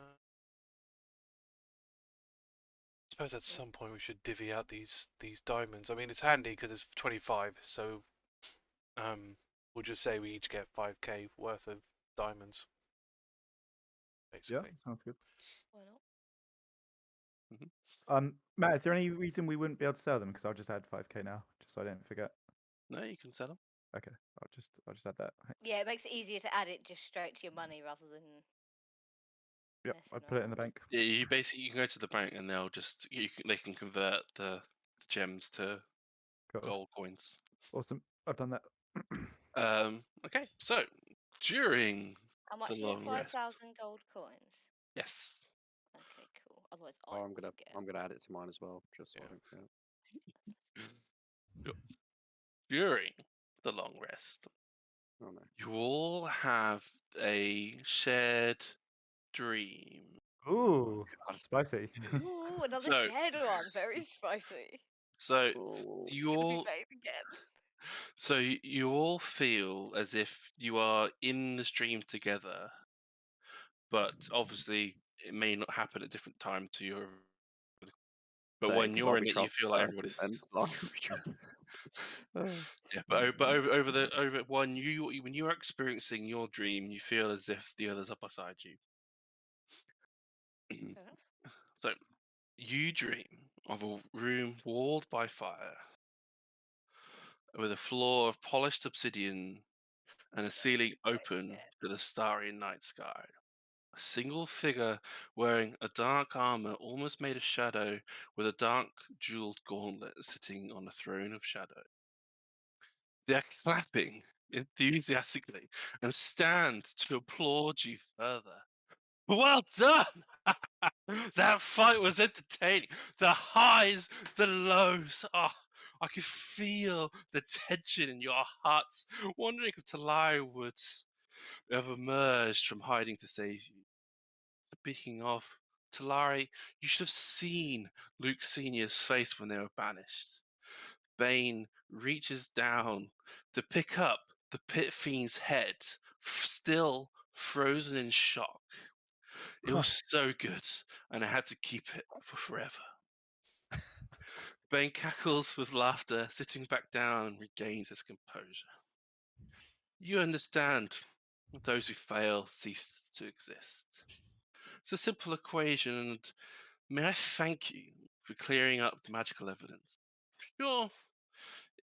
C: suppose at some point we should divvy out these diamonds. I mean, it's handy because it's 25, so we'll just say we each get 5k worth of diamonds.
B: Yeah,
C: Basically.
B: sounds good.
E: Why not?
B: Matt, is there any reason we wouldn't be able to sell them? Because I'll just add 5k now, just so I don't forget.
A: No, you can sell them.
B: Okay, I'll just add that.
E: Yeah, it makes it easier to add it just straight to your money rather than.
B: Yep,
E: messing
B: I'll put it in the
E: around.
B: bank.
A: Yeah, you can go to the bank and they'll just they can convert the gems to
B: Cool.
A: gold coins.
B: Awesome. I've done that.
A: Okay, so during
E: How much
A: the
E: is it?
A: long rest,
E: 5,000 gold coins.
A: yes,
E: Okay, cool. Otherwise, I
D: Oh,
E: will forget.
D: I'm gonna add it to mine as well, just so I don't forget.
A: during the long rest,
D: Oh no.
A: you all have a shared dream.
B: Ooh,
A: God.
B: spicy.
E: Ooh, another
A: So-
E: shared one. Very spicy.
A: So
D: Oh,
A: you
E: Gonna be
A: all,
E: Bane again.
A: so you all feel as if you are in the stream together, but obviously it may not happen at different times to your. But
D: Say,
A: when
D: 'cause
A: you're
D: I'll
A: in
D: be
A: it, you feel like
D: transported
A: everybody.
D: and like each other.
A: Yeah, but over when you are experiencing your dream, you feel as if the others are beside you.
E: Fair enough.
A: So you dream of a room walled by fire, with a floor of polished obsidian and a ceiling open to the starry night sky. A single figure wearing a dark armor almost made a shadow, with a dark jeweled gauntlet sitting on a throne of shadow. They are clapping enthusiastically and stand to applaud you further. Well done! That fight was entertaining. The highs, the lows. Oh, I could feel the tension in your hearts, wondering if Talari would have emerged from hiding to save you. Speaking of Talari, you should have seen Luke Sr.'s face when they were banished. Bane reaches down to pick up the pit fiend's head, still frozen in shock. It was so good, and I had to keep it for forever. Bane cackles with laughter, sitting back down and regains his composure. You understand, those who fail cease to exist. It's a simple equation, and may I thank you for clearing up the magical evidence. Sure,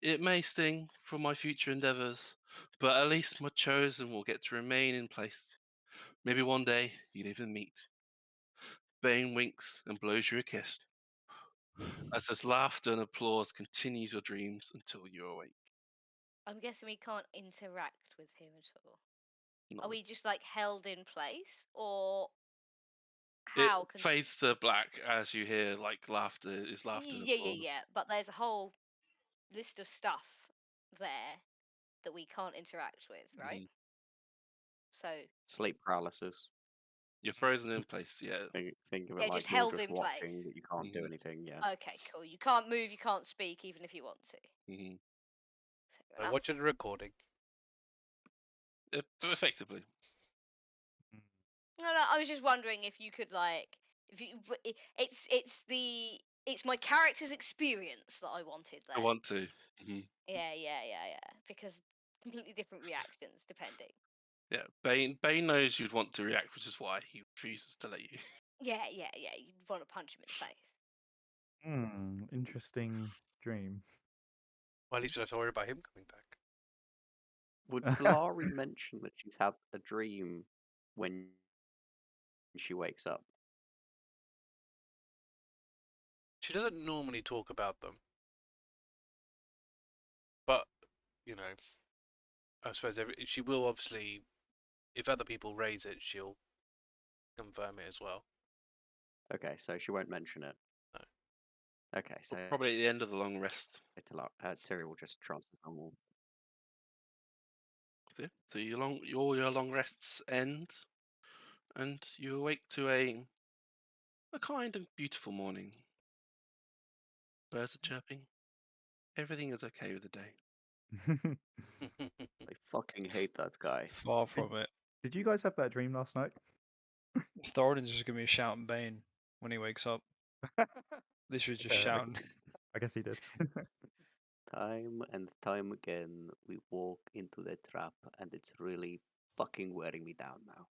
A: it may sting for my future endeavors, but at least my chosen will get to remain in place. Maybe one day you'll even meet. Bane winks and blows you a kiss. As his laughter and applause continues your dreams until you awake.
E: I'm guessing we can't interact with him at all.
A: No.
E: Are we just like held in place, or
A: It
E: how can?
A: fades to black as you hear like laughter is laughter and
E: Yeah,
A: applause.
E: yeah. But there's a whole list of stuff there that we can't interact with, right?
A: Mhm.
E: So
D: Sleep paralysis.
A: You're frozen in place, yeah.
D: Think of it
E: Yeah,
D: like
E: just
D: you're
E: held
D: just
E: in
D: watching,
E: place.
D: but you can't do
A: Mhm.
D: anything. Yeah.
E: Okay, cool. You can't move, you can't speak, even if you want to.
A: hmm
E: Fair
C: I'm
E: enough.
C: watching the recording.
A: Effectively.
E: No, I was just wondering if you could like, if you, it's my character's experience that I wanted
A: I
E: there.
A: want to. hmm
E: Yeah, because completely different reactions depending.
A: Yeah, Bane knows you'd want to react, which is why he refuses to let you.
E: Yeah. You'd want to punch him in the face.
B: Interesting dream.
C: Well, at least we don't have to worry about him coming back.
D: Would Talari mention that she's had a dream when she wakes up?
C: She doesn't normally talk about them. But, you know, I suppose she will obviously, if other people raise it, she'll confirm it as well.
D: Okay, so she won't mention it.
C: No.
D: Okay, so
A: Probably at the end of the long rest.
D: Tiri will just transfer normal.
A: So all your long rests end, and you awake to a kind and beautiful morning. Birds are chirping. Everything is okay with the day.
D: I fucking hate that guy.
F: Far from it.
B: Did you guys have that dream last night?
F: Thoradin's just gonna be shouting Bane when he wakes up. Literally just
B: Okay,
F: shouting.
B: I guess he did.
D: Time and time again, we walk into the trap, and it's really fucking wearing me down now.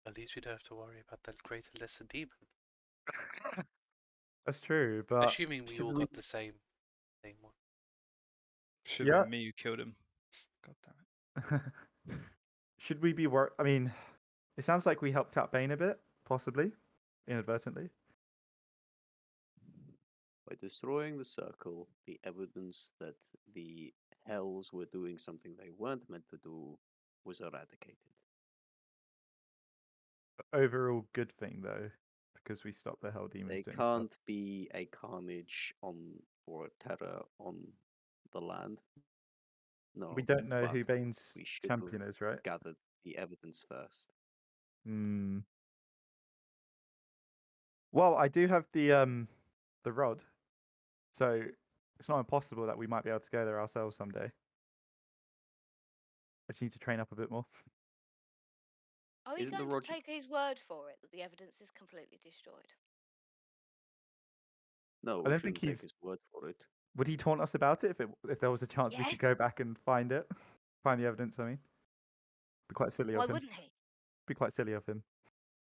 C: At least we don't have to worry about that greater lesser demon.
B: That's true, but
C: Assuming we
B: should
C: all got the same one.
F: Should
B: Yeah.
F: have been me who killed him. God damn it.
B: should we be worried? I mean, it sounds like we helped out Bane a bit, possibly, inadvertently.
D: By destroying the circle, the evidence that the hells were doing something they weren't meant to do was eradicated.
B: Overall good thing though, because we stopped the hell demons
D: They
B: doing
D: can't be a carnage or a terror on the land. No,
B: stuff. We don't know who
D: but
B: Bane's
D: we should
B: champion is, right?
D: gathered the evidence first.
B: Hmm. Well, I do have the rod, so it's not impossible that we might be able to go there ourselves someday. I just need to train up a bit more.
E: Are we
D: Isn't the
E: going to
D: Roger-
E: take his word for it that the evidence is completely destroyed?
D: No,
B: I
D: we
B: don't think
D: shouldn't take
B: he's-
D: his word for it.
B: Would he taunt us about it if there was a chance we could go
E: Yes.
B: back and find it, find the evidence? I mean, be quite silly
E: Why
B: of him.
E: wouldn't he?
B: Be quite silly of him,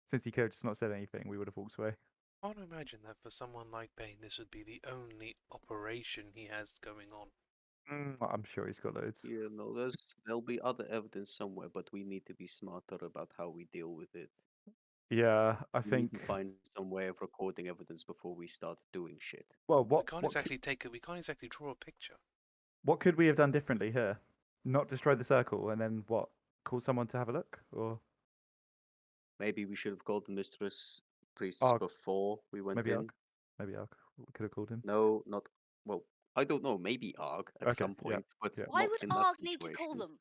B: since he could have just not said anything. We would have walked away.
C: I can't imagine that for someone like Bane, this would be the only operation he has going on.
B: Well, I'm sure he's got loads.
D: Yeah, no, there'll be other evidence somewhere, but we need to be smarter about how we deal with it.
B: Yeah, I
D: We need
B: think.
D: to find some way of recording evidence before we start doing shit.
B: Well,
C: We
B: what
C: can't
B: what,
C: exactly we can't exactly draw a picture.
B: what could we have done differently here? Not destroy the circle and then what? Call someone to have a look, or
D: Maybe we should have called the mistress priests
B: Arg.
D: before we went
B: maybe
D: in.
B: Arg? Maybe Arg. We could have called him.
D: No, not well. I don't know. Maybe Arg at
B: Okay,
D: some
B: yeah,
D: point, but
B: yeah.
E: Why
D: not
E: would
D: in that
E: Arg need to call
D: situation.
E: them?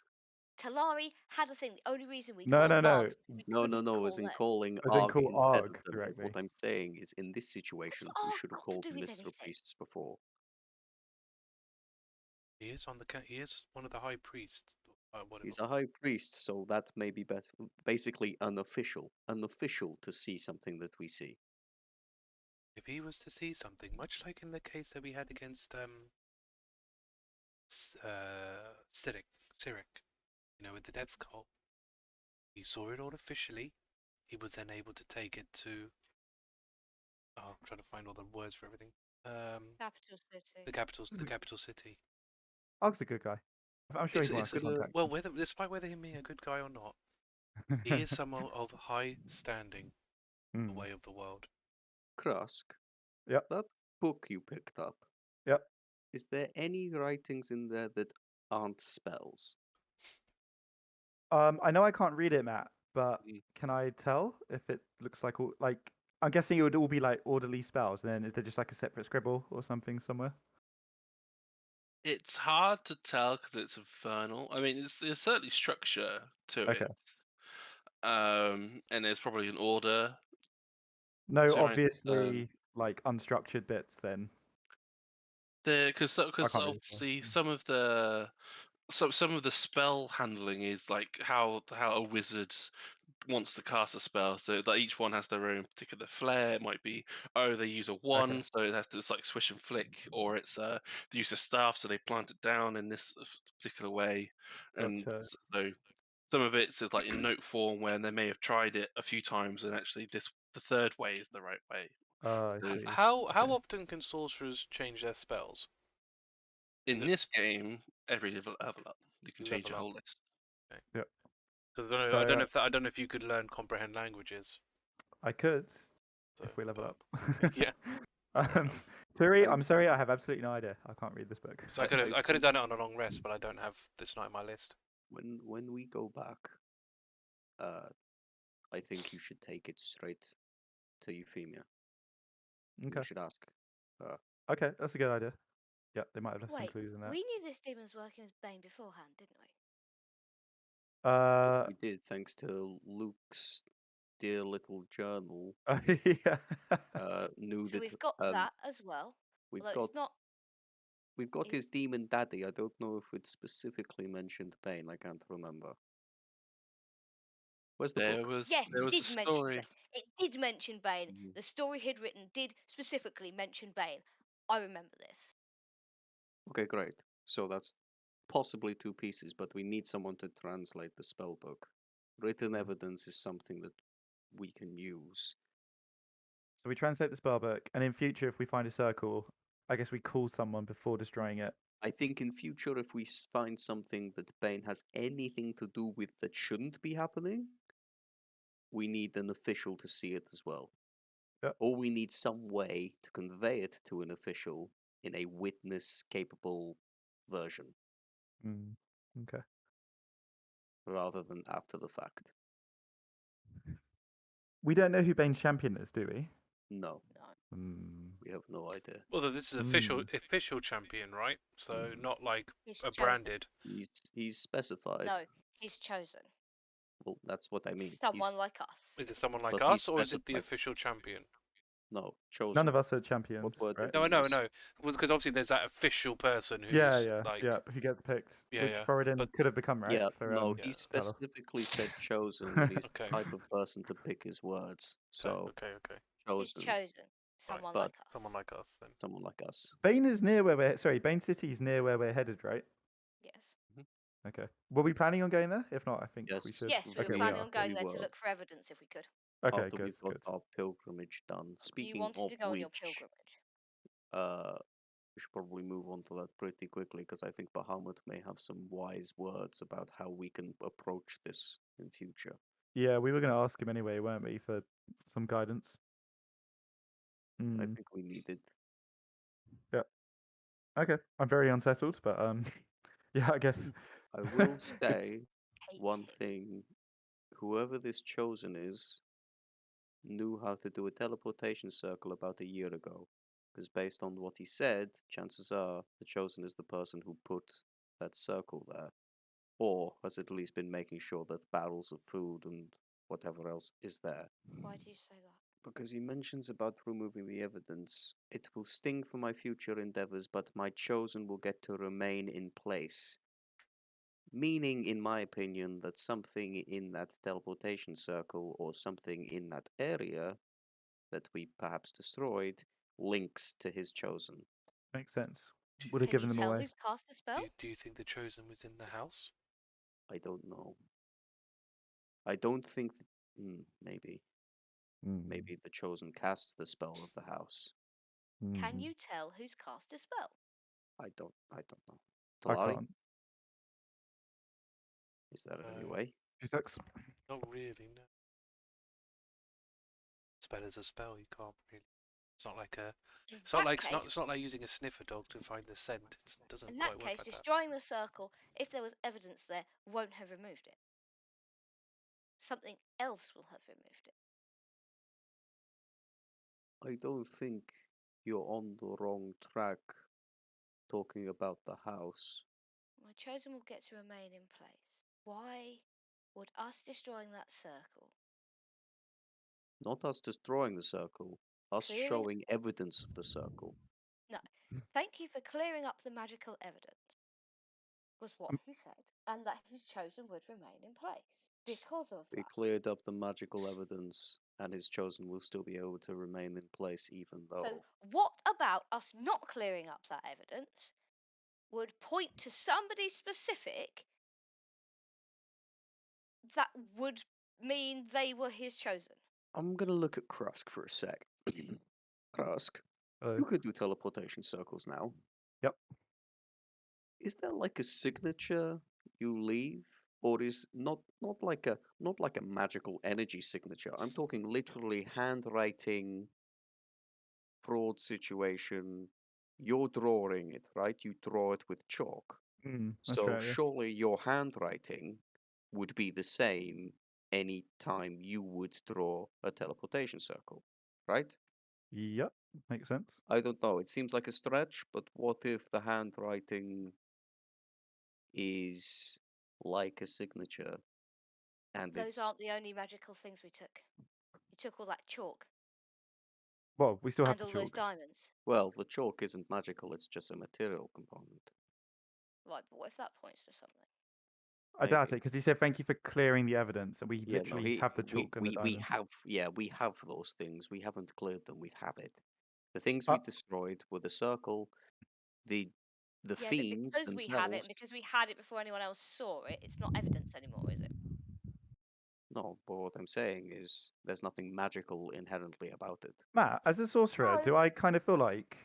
E: Talari had a thing. The only reason we
B: No,
E: called
B: no, no.
E: Arg is we
D: No,
E: couldn't
D: as in
E: call them.
D: calling
B: As in
D: Arg
B: call
D: instead
B: Arg
D: of them.
B: directly.
D: What I'm saying is, in this situation, we
E: Arg
D: should have
E: got to
D: called
E: do
D: the
E: with
D: Mystra
E: anything?
D: priests before.
C: He is he is one of the high priests.
D: He's a high priest, so that may be basically unofficial to see something that we see.
C: If he was to see something, much like in the case that we had against Cyric, with the Dead Skull, he saw it all officially. He was then able to take it to. Oh, I'm trying to find all the words for everything.
E: Capital city.
C: The capital city.
B: Og's a good guy. I'm sure he's one to contact.
C: Well, despite whether he being a good guy or not, he is someone of high standing in the way of the world.
D: Krusk.
B: Yep.
D: That book you picked up.
B: Yep.
D: Is there any writings in there that aren't spells?
B: I know I can't read it, Matt, but can I tell if it looks like I'm guessing it would all be like orderly spells, and then is there just like a separate scribble or something somewhere?
A: It's hard to tell because it's infernal. I mean, there's certainly structure to
B: Okay.
A: it. And there's probably an order.
B: No,
A: to it,
B: obviously, like unstructured bits then.
A: Because
B: can't read the
A: obviously some of the spell handling is like how a wizard wants to cast a spell, so that each one has their own particular flair. It might be they use a wand, so it has to just like swish and flick, or it's they use a staff, so they plant it down in this particular way, and
B: Gotcha.
A: so some of it's like in note form where they may have tried it a few times, and actually the third way is the right way.
B: I see.
C: How
B: Okay.
C: often can sorcerers change their spells?
A: In this game, every level up, you can change your
C: Level
A: whole list.
B: Yep.
C: Because I
B: So,
C: don't know if you could learn comprehend languages.
B: I could
C: So,
B: if we level up.
C: Yeah.
B: Turi, I'm sorry, I have absolutely no idea. I can't read this book.
C: So I could have done it on a long rest, but I don't have. It's not in my list.
D: When we go back, I think you should take it straight to Euphemia.
B: Okay.
D: You should ask her.
B: Okay, that's a good idea. Yeah, they might have left some
E: Wait,
B: clues in there.
E: we knew this demon was working as Bane beforehand, didn't we?
D: We did, thanks to Luke's dear little journal.
B: Yeah.
D: Knew
E: So
D: that
E: we've got that as well.
D: we've
E: Although
D: got
E: it's not.
D: we've got his demon daddy. I don't know if it specifically mentioned Bane. I can't remember. Where's the
A: There
D: book?
A: was
E: Yes,
A: there
E: it
A: was
E: did
A: a
E: mention
A: story.
E: Bane. It did mention Bane.
D: Mhm.
E: The story he'd written did specifically mention Bane. I remember this.
D: Okay, great. So that's possibly two pieces, but we need someone to translate the spell book. Written evidence is something that we can use.
B: So we translate the spell book, and in future, if we find a circle, I guess we call someone before destroying it.
D: I think in future, if we find something that Bane has anything to do with that shouldn't be happening, we need an official to see it as well.
B: Yep.
D: Or we need some way to convey it to an official in a witness-capable version,
B: Okay.
D: rather than after the fact.
B: We don't know who Bane's champion is, do we?
D: No,
E: No.
D: we have no idea.
C: Well, this is official champion, right? So not like
E: He's
C: a
E: chosen.
C: branded.
D: He's specified.
E: No, he's chosen.
D: Well, that's what I mean.
E: Someone like us.
C: Is it someone like
D: But
C: us,
D: he's
C: or is it the
D: specified.
C: official champion?
D: No, chosen.
B: None of us are champions,
D: What word
B: right?
D: did
C: No,
D: you
C: no,
D: use?
C: no. Because obviously there's that official person who's
B: Yeah,
C: like.
B: yeah. Who gets picked?
C: Yeah,
B: which
C: yeah,
B: Thoradin
C: but-
B: could have become, right?
D: Yeah,
B: for,
D: no,
C: Yeah.
D: he
B: Talos.
D: specifically said chosen, and he's
C: Okay.
D: the type of person to pick his words. So
C: Okay.
E: He's
D: chosen,
E: chosen. Someone
D: but
E: like us.
C: Someone like us then.
D: someone like us.
B: Bane is near where we're. Sorry, Bane City is near where we're headed, right?
E: Yes.
B: Okay. Were we planning on going there? If not, I think we
D: Yes.
B: should.
E: Yes, we
B: Okay,
E: were
B: we
E: planning
B: are.
E: on going
D: We
E: there to
D: were.
E: look for evidence if we could.
B: Okay,
D: After
B: good.
D: we've got
B: Good.
D: our pilgrimage done.
E: You
D: Speaking
E: wanted
D: of
E: to go on your
D: which,
E: pilgrimage.
D: we should probably move on to that pretty quickly because I think Bahamut may have some wise words about how we can approach this in future.
B: Yeah, we were going to ask him anyway, weren't we, for some guidance?
D: I think we needed.
B: Okay, I'm very unsettled, but yeah, I guess.
D: I will say
E: Hate
D: one
E: it.
D: thing: whoever this chosen is knew how to do a teleportation circle about a year ago. Because based on what he said, chances are the chosen is the person who put that circle there, or has at least been making sure that barrels of food and whatever else is there.
E: Why do you say that?
D: Because he mentions about removing the evidence. It will sting for my future endeavors, but my chosen will get to remain in place. Meaning, in my opinion, that something in that teleportation circle or something in that area that we perhaps destroyed links to his chosen.
B: Makes sense. Would have
E: Can
B: given
E: you
B: them
E: tell
B: away.
E: who's cast a spell?
C: Do you think the chosen was in the house?
D: I don't know. I don't think that, maybe maybe the chosen casts the spell of the house.
E: Can you tell who's cast a spell?
D: I don't know.
B: I
D: Talari,
B: can't.
D: is that any
C: No.
D: way?
B: 2-6.
C: Not really, no. Spell is a spell, you can't really. It's not like a.
E: In
C: It's not
E: that
C: like
E: case,
C: it's not like using a sniffer dog to find the scent. It doesn't
E: in
C: quite
E: that
C: work
E: case,
C: like that.
E: destroying the circle, if there was evidence there, won't have removed it. Something else will have removed it.
D: I don't think you're on the wrong track talking about the house.
E: My chosen will get to remain in place. Why would us destroying that circle,
D: Not us destroying the circle, us
E: Clearing-
D: showing evidence of the circle.
E: no, thank you for clearing up the magical evidence, was what he said, and that his chosen would remain in place because of
D: We
E: that.
D: cleared up the magical evidence, and his chosen will still be able to remain in place even though.
E: So, what about us not clearing up that evidence would point to somebody specific that would mean they were his chosen?
D: I'm gonna look at Krusk for a sec. Krusk,
B: Hello.
D: you could do teleportation circles now.
B: Yep.
D: Is there like a signature you leave? Or is not like a magical energy signature. I'm talking literally handwriting fraud situation. You're drawing it, right? You draw it with chalk.
B: That's
D: So
B: right, yeah.
D: surely your handwriting would be the same any time you would draw a teleportation circle, right?
B: Yep. Makes sense.
D: I don't know. It seems like a stretch, but what if the handwriting is like a signature and
E: Those
D: it's
E: aren't the only magical things we took. You took all that chalk
B: Well, we still have
E: and
B: the
E: all those
B: chalk.
E: diamonds.
D: well, the chalk isn't magical, it's just a material component.
E: Right, but what if that points to something?
B: I doubt it
D: Maybe.
B: because he said thank you for clearing the evidence, and we
D: Yeah, no,
B: literally have the chalk and the
D: we
B: diamonds.
D: we have those things. We haven't cleared them. We have it. The things
B: Uh,
D: we destroyed were the circle, the
E: Yeah,
D: fiends
E: because we have it,
D: themselves.
E: and because we had it before anyone else saw it, it's not evidence anymore, is it?
D: No, but what I'm saying is there's nothing magical inherently about it.
B: Matt, as a sorcerer, do
E: No.
B: I kind of feel like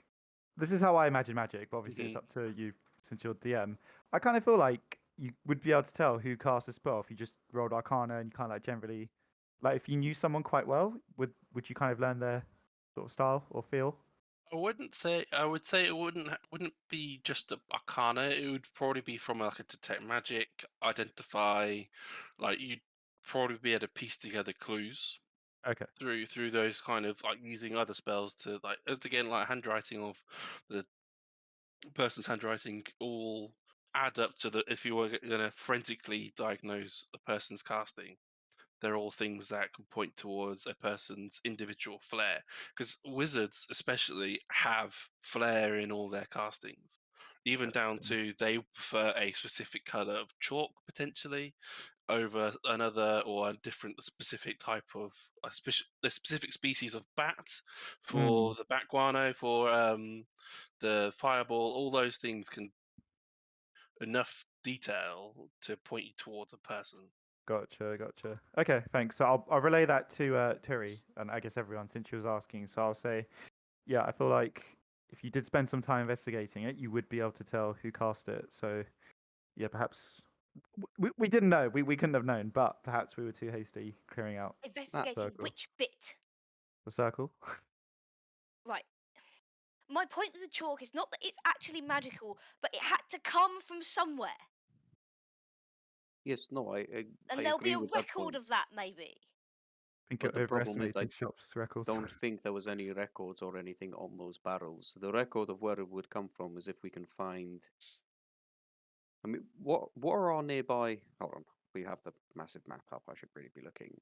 B: this is how I imagine magic, but obviously it's
D: Mhm.
B: up to you since you're DM. I kind of feel like you would be able to tell who cast a spell if you just rolled Arcana and you kind of like generally, like if you knew someone quite well, would you kind of learn their sort of style or feel?
A: I wouldn't say. I would say it wouldn't be just a arcana. It would probably be from like a detect magic, identify, like you'd probably be able to piece together clues
B: Okay.
A: through those kind of like using other spells to like again like handwriting of the person's handwriting all add up to the if you were going to forensically diagnose the person's casting. They're all things that can point towards a person's individual flair. Because wizards, especially, have flair in all their castings, even
B: That's
A: down
B: true.
A: to they prefer a specific color of chalk potentially over another or a different specific type of the specific species of bat for the bat guano for the fireball. All those things can enough detail to point you towards a person.
B: Gotcha. Okay, thanks. So I'll relay that to Turi and I guess everyone since she was asking. So I'll say, yeah, I feel like if you did spend some time investigating it, you would be able to tell who cast it. So yeah, perhaps we didn't know. We couldn't have known, but perhaps we were too hasty clearing out
E: Investigating
B: circle.
E: which bit?
B: the circle.
E: Right. My point with the chalk is not that it's actually magical, but it had to come from somewhere.
D: Yes, no, I
E: And
D: I
E: there'll be
D: agree
E: a
D: with that
E: record
D: point.
E: of that, maybe.
B: I think
D: But
B: you're
D: the problem is I
B: overestimating shops records.
D: don't think there was any records or anything on those barrels. The record of where it would come from is if we can find. I mean, what are our nearby? Hold on, we have the massive map up. I should really be looking.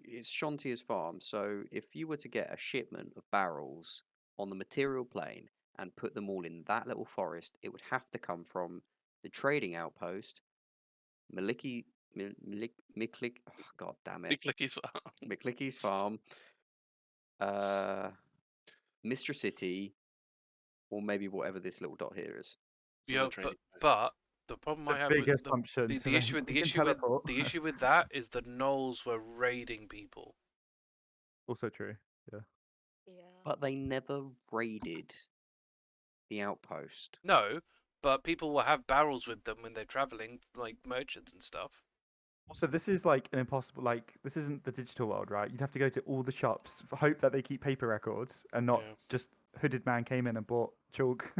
D: It's Shantia's farm. So if you were to get a shipment of barrels on the material plane and put them all in that little forest, it would have to come from the trading outpost, Miklik, oh, God damn it,
A: Big Licky's
D: Miklicky's farm, Mystra City, or maybe whatever this little dot here is.
A: For the
C: Yeah,
A: trading post.
C: but the problem I
B: The
C: have
B: big
C: with
B: assumption.
C: the,
B: so
C: the issue
B: then
C: with
B: we
C: the
B: can
C: issue with
B: teleport.
C: the issue with that is the gnolls were raiding people.
B: Also true. Yeah.
E: Yeah.
D: But they never raided the outpost.
C: No, but people will have barrels with them when they're traveling, like merchants and stuff.
B: Also, this is like an impossible. Like, this isn't the digital world, right? You'd have to go to all the shops, hope that they keep paper records, and not
C: Yeah.
B: just hooded man came in and bought chalk.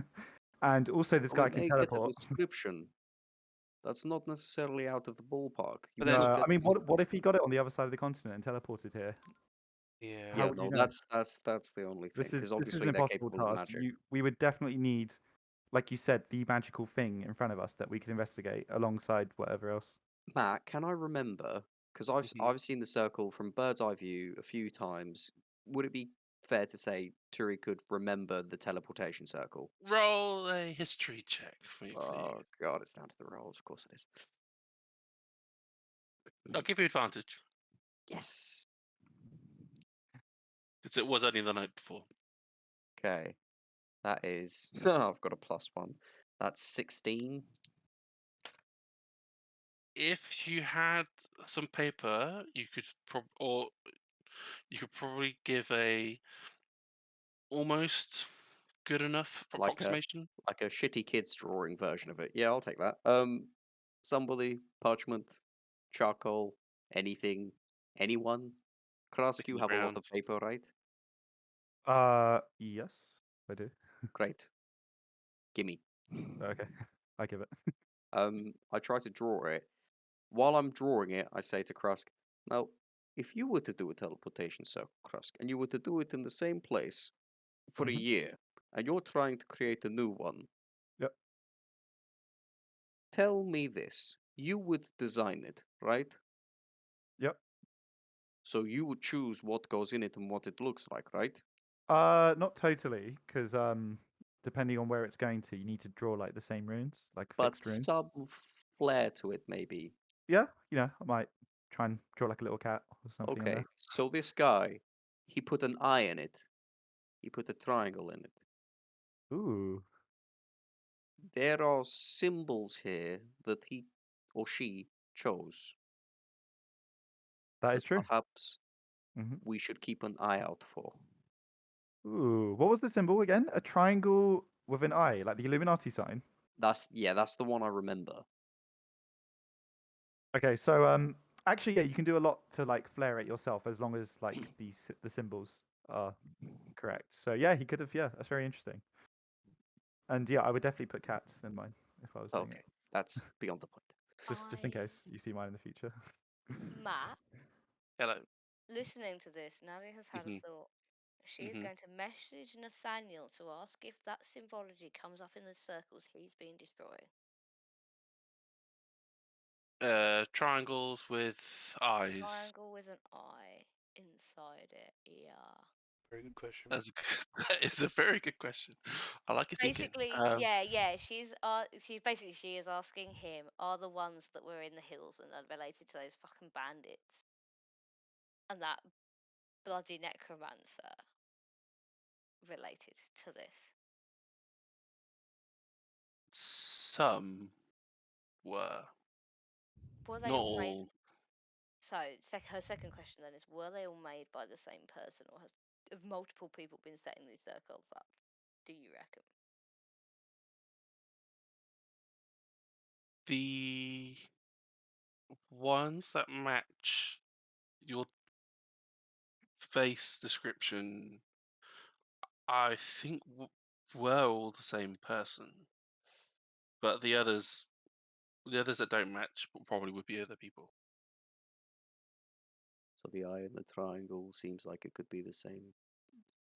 B: And also, this
D: We
B: guy can
D: may get a
B: teleport.
D: description. That's not necessarily out of the ballpark. You
C: But there's-
D: will
B: No,
D: get
B: I mean,
D: the
B: what if he
D: description.
B: got it on the other side of the continent and teleported here?
C: Yeah.
B: How
D: Yeah,
B: would you
D: no,
B: know?
D: that's the only thing.
B: This is
D: Because
B: an
D: obviously they're
B: impossible
D: capable of
B: task.
D: magic.
B: We would definitely need, like you said, the magical thing in front of us that we could investigate alongside whatever else.
D: Matt, can I remember? Because I've seen the circle from bird's eye view a few times. Would it be fair to say Turi could remember the teleportation circle?
A: Roll a history check for me,
D: Oh
A: please.
D: god, it's down to the rolls. Of course it is.
A: I'll give you advantage
D: Yes.
A: because it was only the night before.
D: Okay. That is. I've got a +1. That's 16.
A: If you had some paper, you could you could probably give a almost good enough
D: Like a
A: approximation.
D: like a shitty kids drawing version of it. Yeah, I'll take that. Somebody, parchment, charcoal, anything, anyone. Krusk,
A: Stick
D: you
A: in the
D: have a lot
A: ground.
D: of paper, right?
B: Yes, I do.
D: Great. Gimme.
B: Okay, I give it.
D: I try to draw it. While I'm drawing it, I say to Krusk, now, if you were to do a teleportation circle, Krusk, and you were to do it in the same place for a
B: Mhm.
D: year, and you're trying to create a new one,
B: Yep.
D: tell me this. You would design it, right?
B: Yep.
D: So you would choose what goes in it and what it looks like, right?
B: Not totally, because depending on where it's going to, you need to draw like the same runes, like
D: But
B: fixed runes.
D: some flair to it, maybe.
B: Yeah, I might try and draw like a little cat or something in
D: Okay,
B: there.
D: so this guy, he put an eye in it. He put a triangle in it.
B: Ooh,
D: There are symbols here that he or she chose.
B: that is
D: That
B: true.
D: perhaps
B: hmm
D: we should keep an eye out for.
B: Ooh, what was the symbol again? A triangle with an eye, like the Illuminati sign.
D: That's the one I remember.
B: Okay, so actually, yeah, you can do a lot to like flare it yourself as long as like the symbols are correct. So yeah, he could have. Yeah, that's very interesting. And yeah, I would definitely put cats in mine if I was doing
D: Okay, that's beyond the point.
B: it. Just in case you see mine in the future.
E: Matt,
A: Hello.
E: listening to this, Nadia has had a
A: Mhm.
E: thought. She is
A: Mhm.
E: going to message Nathaniel to ask if that symbology comes up in the circles he's been destroying.
A: Triangles with eyes.
E: Triangle with an eye inside it. Yeah.
C: Very good question.
A: That's that is a very good question. I like your thinking.
E: Basically, yeah. She's she is asking him, are the ones that were in the hills and are related to those fucking bandits and that bloody necromancer related to this?
A: Some were
E: Were they
A: not
E: all made?
A: all.
E: So, her second question then is: were they all made by the same person, or have multiple people been setting these circles up? Do you reckon?
A: The ones that match your face description, I think were all the same person, but the others that don't match probably would be other people.
D: So the eye and the triangle seems like it could be the same.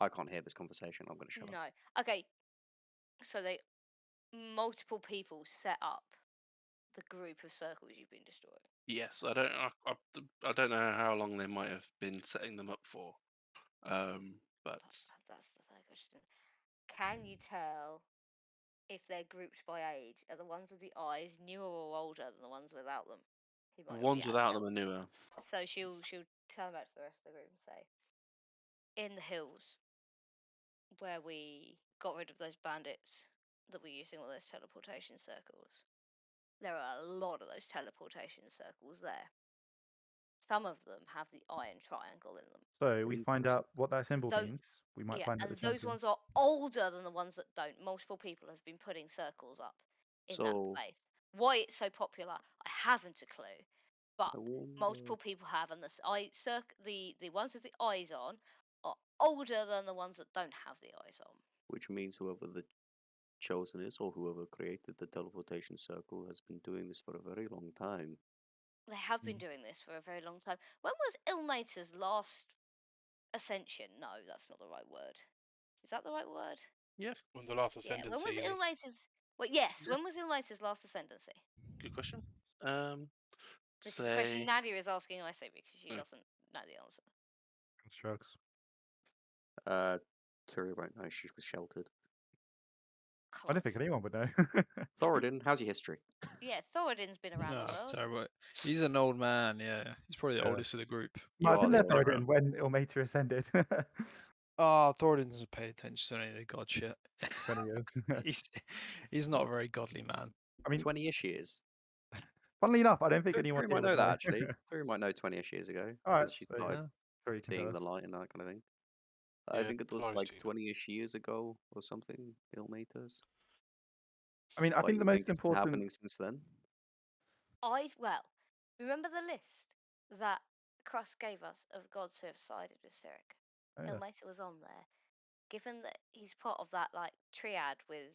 D: I can't hear this conversation. I'm going to shut up.
E: No. Okay. So multiple people set up the group of circles you've been destroying.
A: Yes, I don't know how long they might have been setting them up for, but
E: That's the third question. Can you tell if they're grouped by age? Are the ones with the eyes newer or older than the ones without them? He
A: the
E: might not be
A: ones
E: able to
A: without
E: tell.
A: them are newer.
E: So she'll turn back to the rest of the group and say, in the hills where we got rid of those bandits that were using all those teleportation circles. There are a lot of those teleportation circles there. Some of them have the iron triangle in them.
B: So we find out what that symbol
E: Tho-
B: means. We might
E: Yeah,
B: find out the
E: and those
B: champion.
E: ones are older than the ones that don't. Multiple people have been putting circles up in that
D: So
E: place. Why it's so popular, I haven't a clue. But
D: I wonder,
E: multiple people have, and the ones with the eyes on are older than the ones that don't have the eyes on.
D: which means whoever the chosen is or whoever created the teleportation circle has been doing this for a very long time.
E: They have been doing this for a very long time. When was Ilmater's last ascension? No, that's not the right word. Is that the right word?
A: Yes,
C: When the last
E: Yeah.
C: ascendancy.
E: When was
C: you mean?
E: Ilmater's? Well, yes.
A: Yeah.
E: When was Ilmater's last ascendancy?
A: good question.
E: This is a question
A: Say
E: Nadia is asking, I say, because she
A: Mm.
E: doesn't know the answer.
B: Shrugs.
D: Turi won't know, she was sheltered.
B: I don't think
E: Close.
B: anyone would know.
D: Thoradin, how's your history?
E: Yeah, Thoradin's been around
F: No,
E: the world.
F: terrible. He's an old man. Yeah, he's probably the
B: Yeah.
F: oldest of the group.
D: You
B: I've
D: are
B: been
D: the
B: there,
D: oldest.
B: Thoradin, when Ilmater ascended.
F: Oh, Thoradin doesn't pay attention to any of the god shit.
B: 20 years.
F: he's not a very godly man.
B: I mean,
D: 20-ish years.
B: funnily enough, I don't think anyone
D: Turi
B: here
D: might
B: would
D: know that, actually. Turi might know 20-ish years ago.
B: All right,
D: Because she
B: so
D: started
F: Yeah.
B: Sorry, you can tell
D: seeing the
B: us.
D: light and that kind of thing. I
C: Yeah,
D: think it was
C: Talari's
D: like
C: too young.
D: 20-ish years ago or something, Ilmater's.
B: I mean, I
D: Why
B: think the
D: you
B: most
D: it's been
B: important.
D: happening since then?
E: Remember the list that Krusk gave us of gods who have sided with Cleric?
B: Oh, yeah.
E: Ilmater was on there. Given that he's part of that like triad with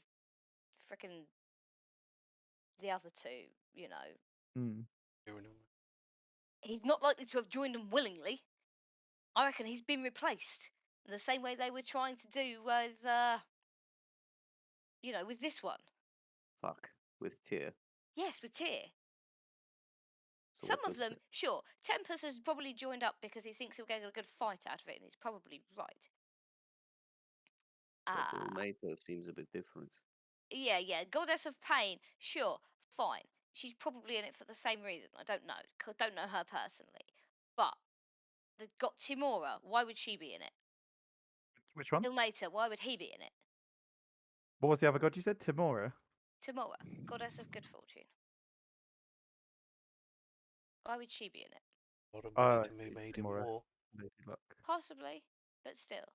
E: frickin' the other two, you know,
B: Hmm.
E: he's not likely to have joined them willingly. I reckon he's been replaced in the same way they were trying to do with, with this one.
D: Fuck. With Tyr.
E: Yes, with Tyr.
D: So
E: Some
D: what
E: of
D: does
E: them, sure. Tempest has probably joined up because he thinks he'll get a good fight out of it, and he's probably right.
D: but Ilmater seems a bit different.
E: Yeah. Goddess of Pain, sure, fine. She's probably in it for the same reason. I don't know. Don't know her personally. But they've got Timora. Why would she be in it?
B: Which one?
E: Ilmater, why would he be in it?
B: What was the other god you said? Timora?
E: Timora, goddess of good fortune. Why would she be in it?
C: A lot of
B: Oh,
C: money
B: I
C: to be
B: see,
C: made in
B: Timora.
C: war.
B: Lady Luck.
E: Possibly, but still.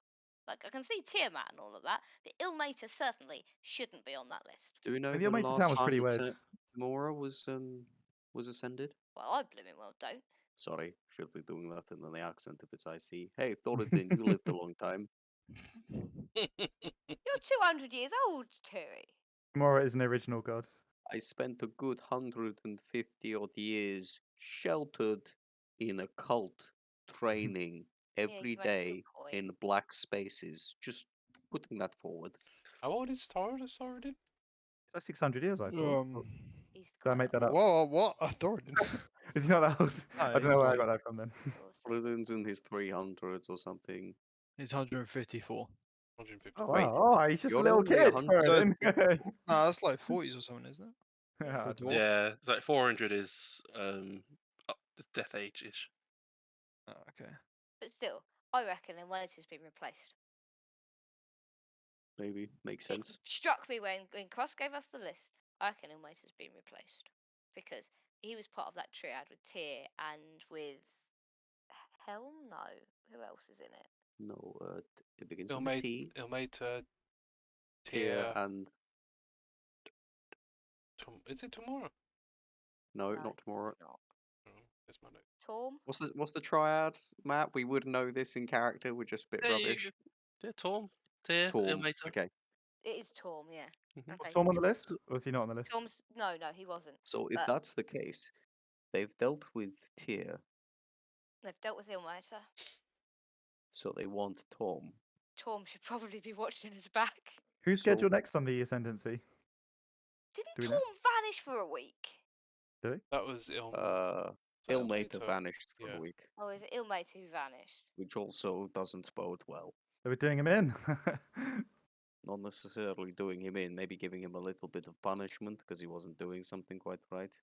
E: Like, I can see Tiamat and all of that, but Ilmater certainly shouldn't be on that list.
D: Do we know
B: The
D: the
B: Ilmater
D: last
B: town was
D: time
B: pretty
D: that
B: weird.
D: Timora was ascended?
E: Well, I blooming well don't.
D: Sorry, should be doing that in the accent if it's IC. Hey, Thoradin, you lived a long time.
E: You're 200 years old, Turi.
B: Timora is an original god.
D: I spent a good 150 odd years sheltered in a cult training every
E: you make a good
D: day
E: point.
D: in black spaces. Just putting that forward.
C: How old is Thoradin?
B: That's 600 years, I thought.
E: He's
B: Did I
E: quite
B: make that up?
F: Whoa, what? Thoradin?
B: Is he not that old?
F: No,
B: I don't know
F: he's
B: where
F: like-
B: I got that from then.
E: old.
D: Thoradin's in his 300s or something.
F: He's 154.
C: 150.
B: Oh,
D: Wait,
B: wow. Oh, he's just a
D: you're
B: little
D: only
B: kid.
D: 100.
B: Thoradin.
F: No, that's like 40s or something, isn't it?
B: Yeah,
F: For a
B: I don't know.
F: dwarf?
A: yeah, like 400 is up the death age ish.
F: Oh, okay.
E: But still, I reckon Ilmater's been replaced.
D: Maybe. Makes
E: It
D: sense.
E: struck me when Krusk gave us the list. I reckon Ilmater's been replaced because he was part of that triad with Tyr and with Helm. No, who else is in it?
D: No, it begins with a T.
C: Ilmater,
D: Tyr
C: Tyr,
D: and...
C: is it tomorrow?
D: No,
E: No,
D: not tomorrow.
E: it's not.
C: Oh, there's my note.
E: Torm.
D: What's the triad, Matt? We would know this in character. We're just a bit
A: Yeah,
D: rubbish.
A: Torm, Tyr,
D: Torm.
A: Ilmater.
D: Okay.
E: It is Torm, yeah.
A: Mhm.
B: Was Tom on the list? Or was he not on the list?
E: Torm's no, he wasn't.
D: So if
E: But
D: that's the case, they've dealt with Tyr,
E: they've dealt with Ilmater.
D: so they want Tom.
E: Torm should probably be watching his back.
B: Who's
D: So-
B: scheduled next on the Ascendancy?
E: Didn't
B: Do we
E: Torm
B: know?
E: vanish for a week?
C: That was
D: Ilmater
C: Ilmater?
D: vanished for
C: Yeah.
D: a week,
E: Oh, is it Ilmater who vanished?
D: which also doesn't bode well.
B: They were doing him in.
D: Not necessarily doing him in, maybe giving him a little bit of punishment because he wasn't doing something quite right.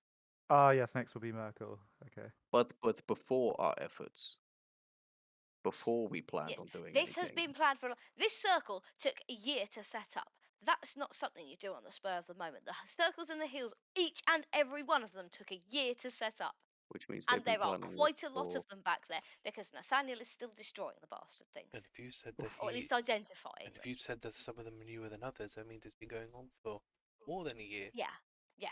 B: Ah, yes, next will be Merkel. Okay.
D: But before our efforts, before we planned
E: Yes,
D: on doing
E: this has
D: anything.
E: been planned for. This circle took a year to set up. That's not something you do on the spur of the moment. The circles and the hills, each and every one of them, took a year to set up.
D: Which means they've
E: And
D: been
E: there are
D: planning
E: quite a
D: it
E: lot
D: for.
E: of them back there because Nathaniel is still destroying the bastard things.
C: And if you said that
E: Or at
C: he,
E: least identifying
C: and if
E: them.
C: you said that some of them are newer than others, that means it's been going on for more than a year.
E: Yeah, yeah.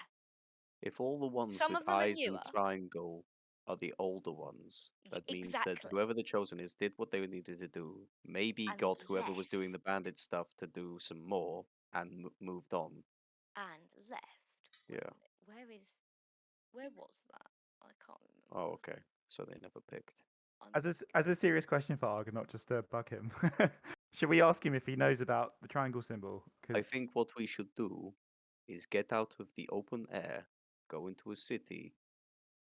D: If all the ones
E: Some
D: with
E: of them are
D: eyes and
E: newer.
D: triangle are the older ones, that means that
E: Exactly.
D: whoever the chosen is did what they needed to do. Maybe
E: And
D: got whoever was doing
E: left.
D: the bandit stuff to do some more and moved on.
E: And left.
D: Yeah.
E: Where was that? I can't remember.
D: Oh, okay. So they never picked.
B: As a serious question for Arg, not just to bug him, should we ask him if he knows about the triangle symbol?
D: I think what we should do is get out of the open air, go into a city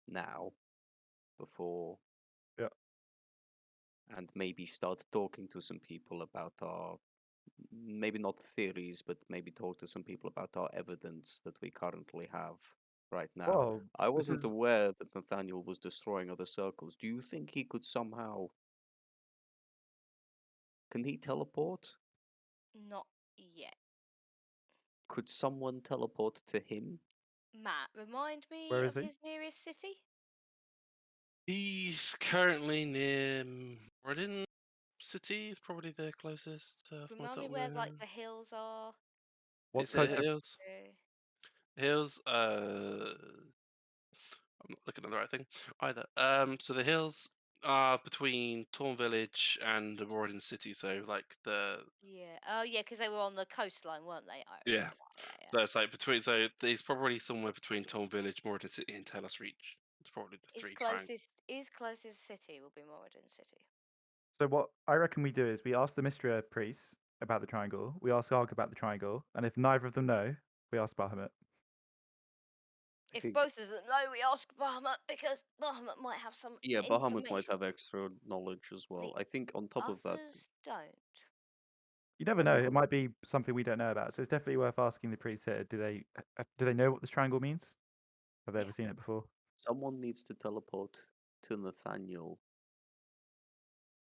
D: now, before.
B: Yeah.
D: And maybe start talking to some people about our, maybe not theories, but maybe talk to some people about our evidence that we currently have right now.
B: Well,
D: I
B: this
D: wasn't
B: is
D: aware that Nathaniel was destroying other circles. Do you think he could somehow? Can he teleport?
E: Not yet.
D: Could someone teleport to him?
E: Matt, remind me
B: Where
E: of
B: is he?
E: his nearest city?
A: He's currently near Rodin City. Is probably the closest. From my
E: Remind me
A: top
E: where
A: of my
E: like
A: head.
E: the hills are.
B: what's
A: Is it
B: closer?
A: Hills?
E: Uh,
A: Hills. I'm not looking at the right thing either. So the hills are between Torn Village and the Rodin City. So like the
E: Yeah. Oh, yeah, because they were on the coastline, weren't they? I
A: yeah.
E: remember that. Yeah,
A: So it's like between. So he's probably somewhere between Torn Village, Rodin City, and Talos Reach. It's probably the
E: yeah.
A: three triangles.
E: His closest city will be Moradin City.
B: So what I reckon we do is we ask the Mystra priests about the triangle, we ask Arg about the triangle, and if neither of them know, we ask Bahamut.
E: If
D: think-
E: both of them know, we ask Bahamut because Bahamut might have some
D: Yeah, Bahamut might
E: information
D: have extra knowledge as well.
E: the
D: I think on top of that,
E: others don't.
B: You never
D: I
B: know;
D: think
B: it
D: on-
B: might be something we don't know about. So it's definitely worth asking the priests here. Do they know what this triangle means? Have they
E: Yeah.
B: ever seen it before?
D: someone needs to teleport to Nathaniel.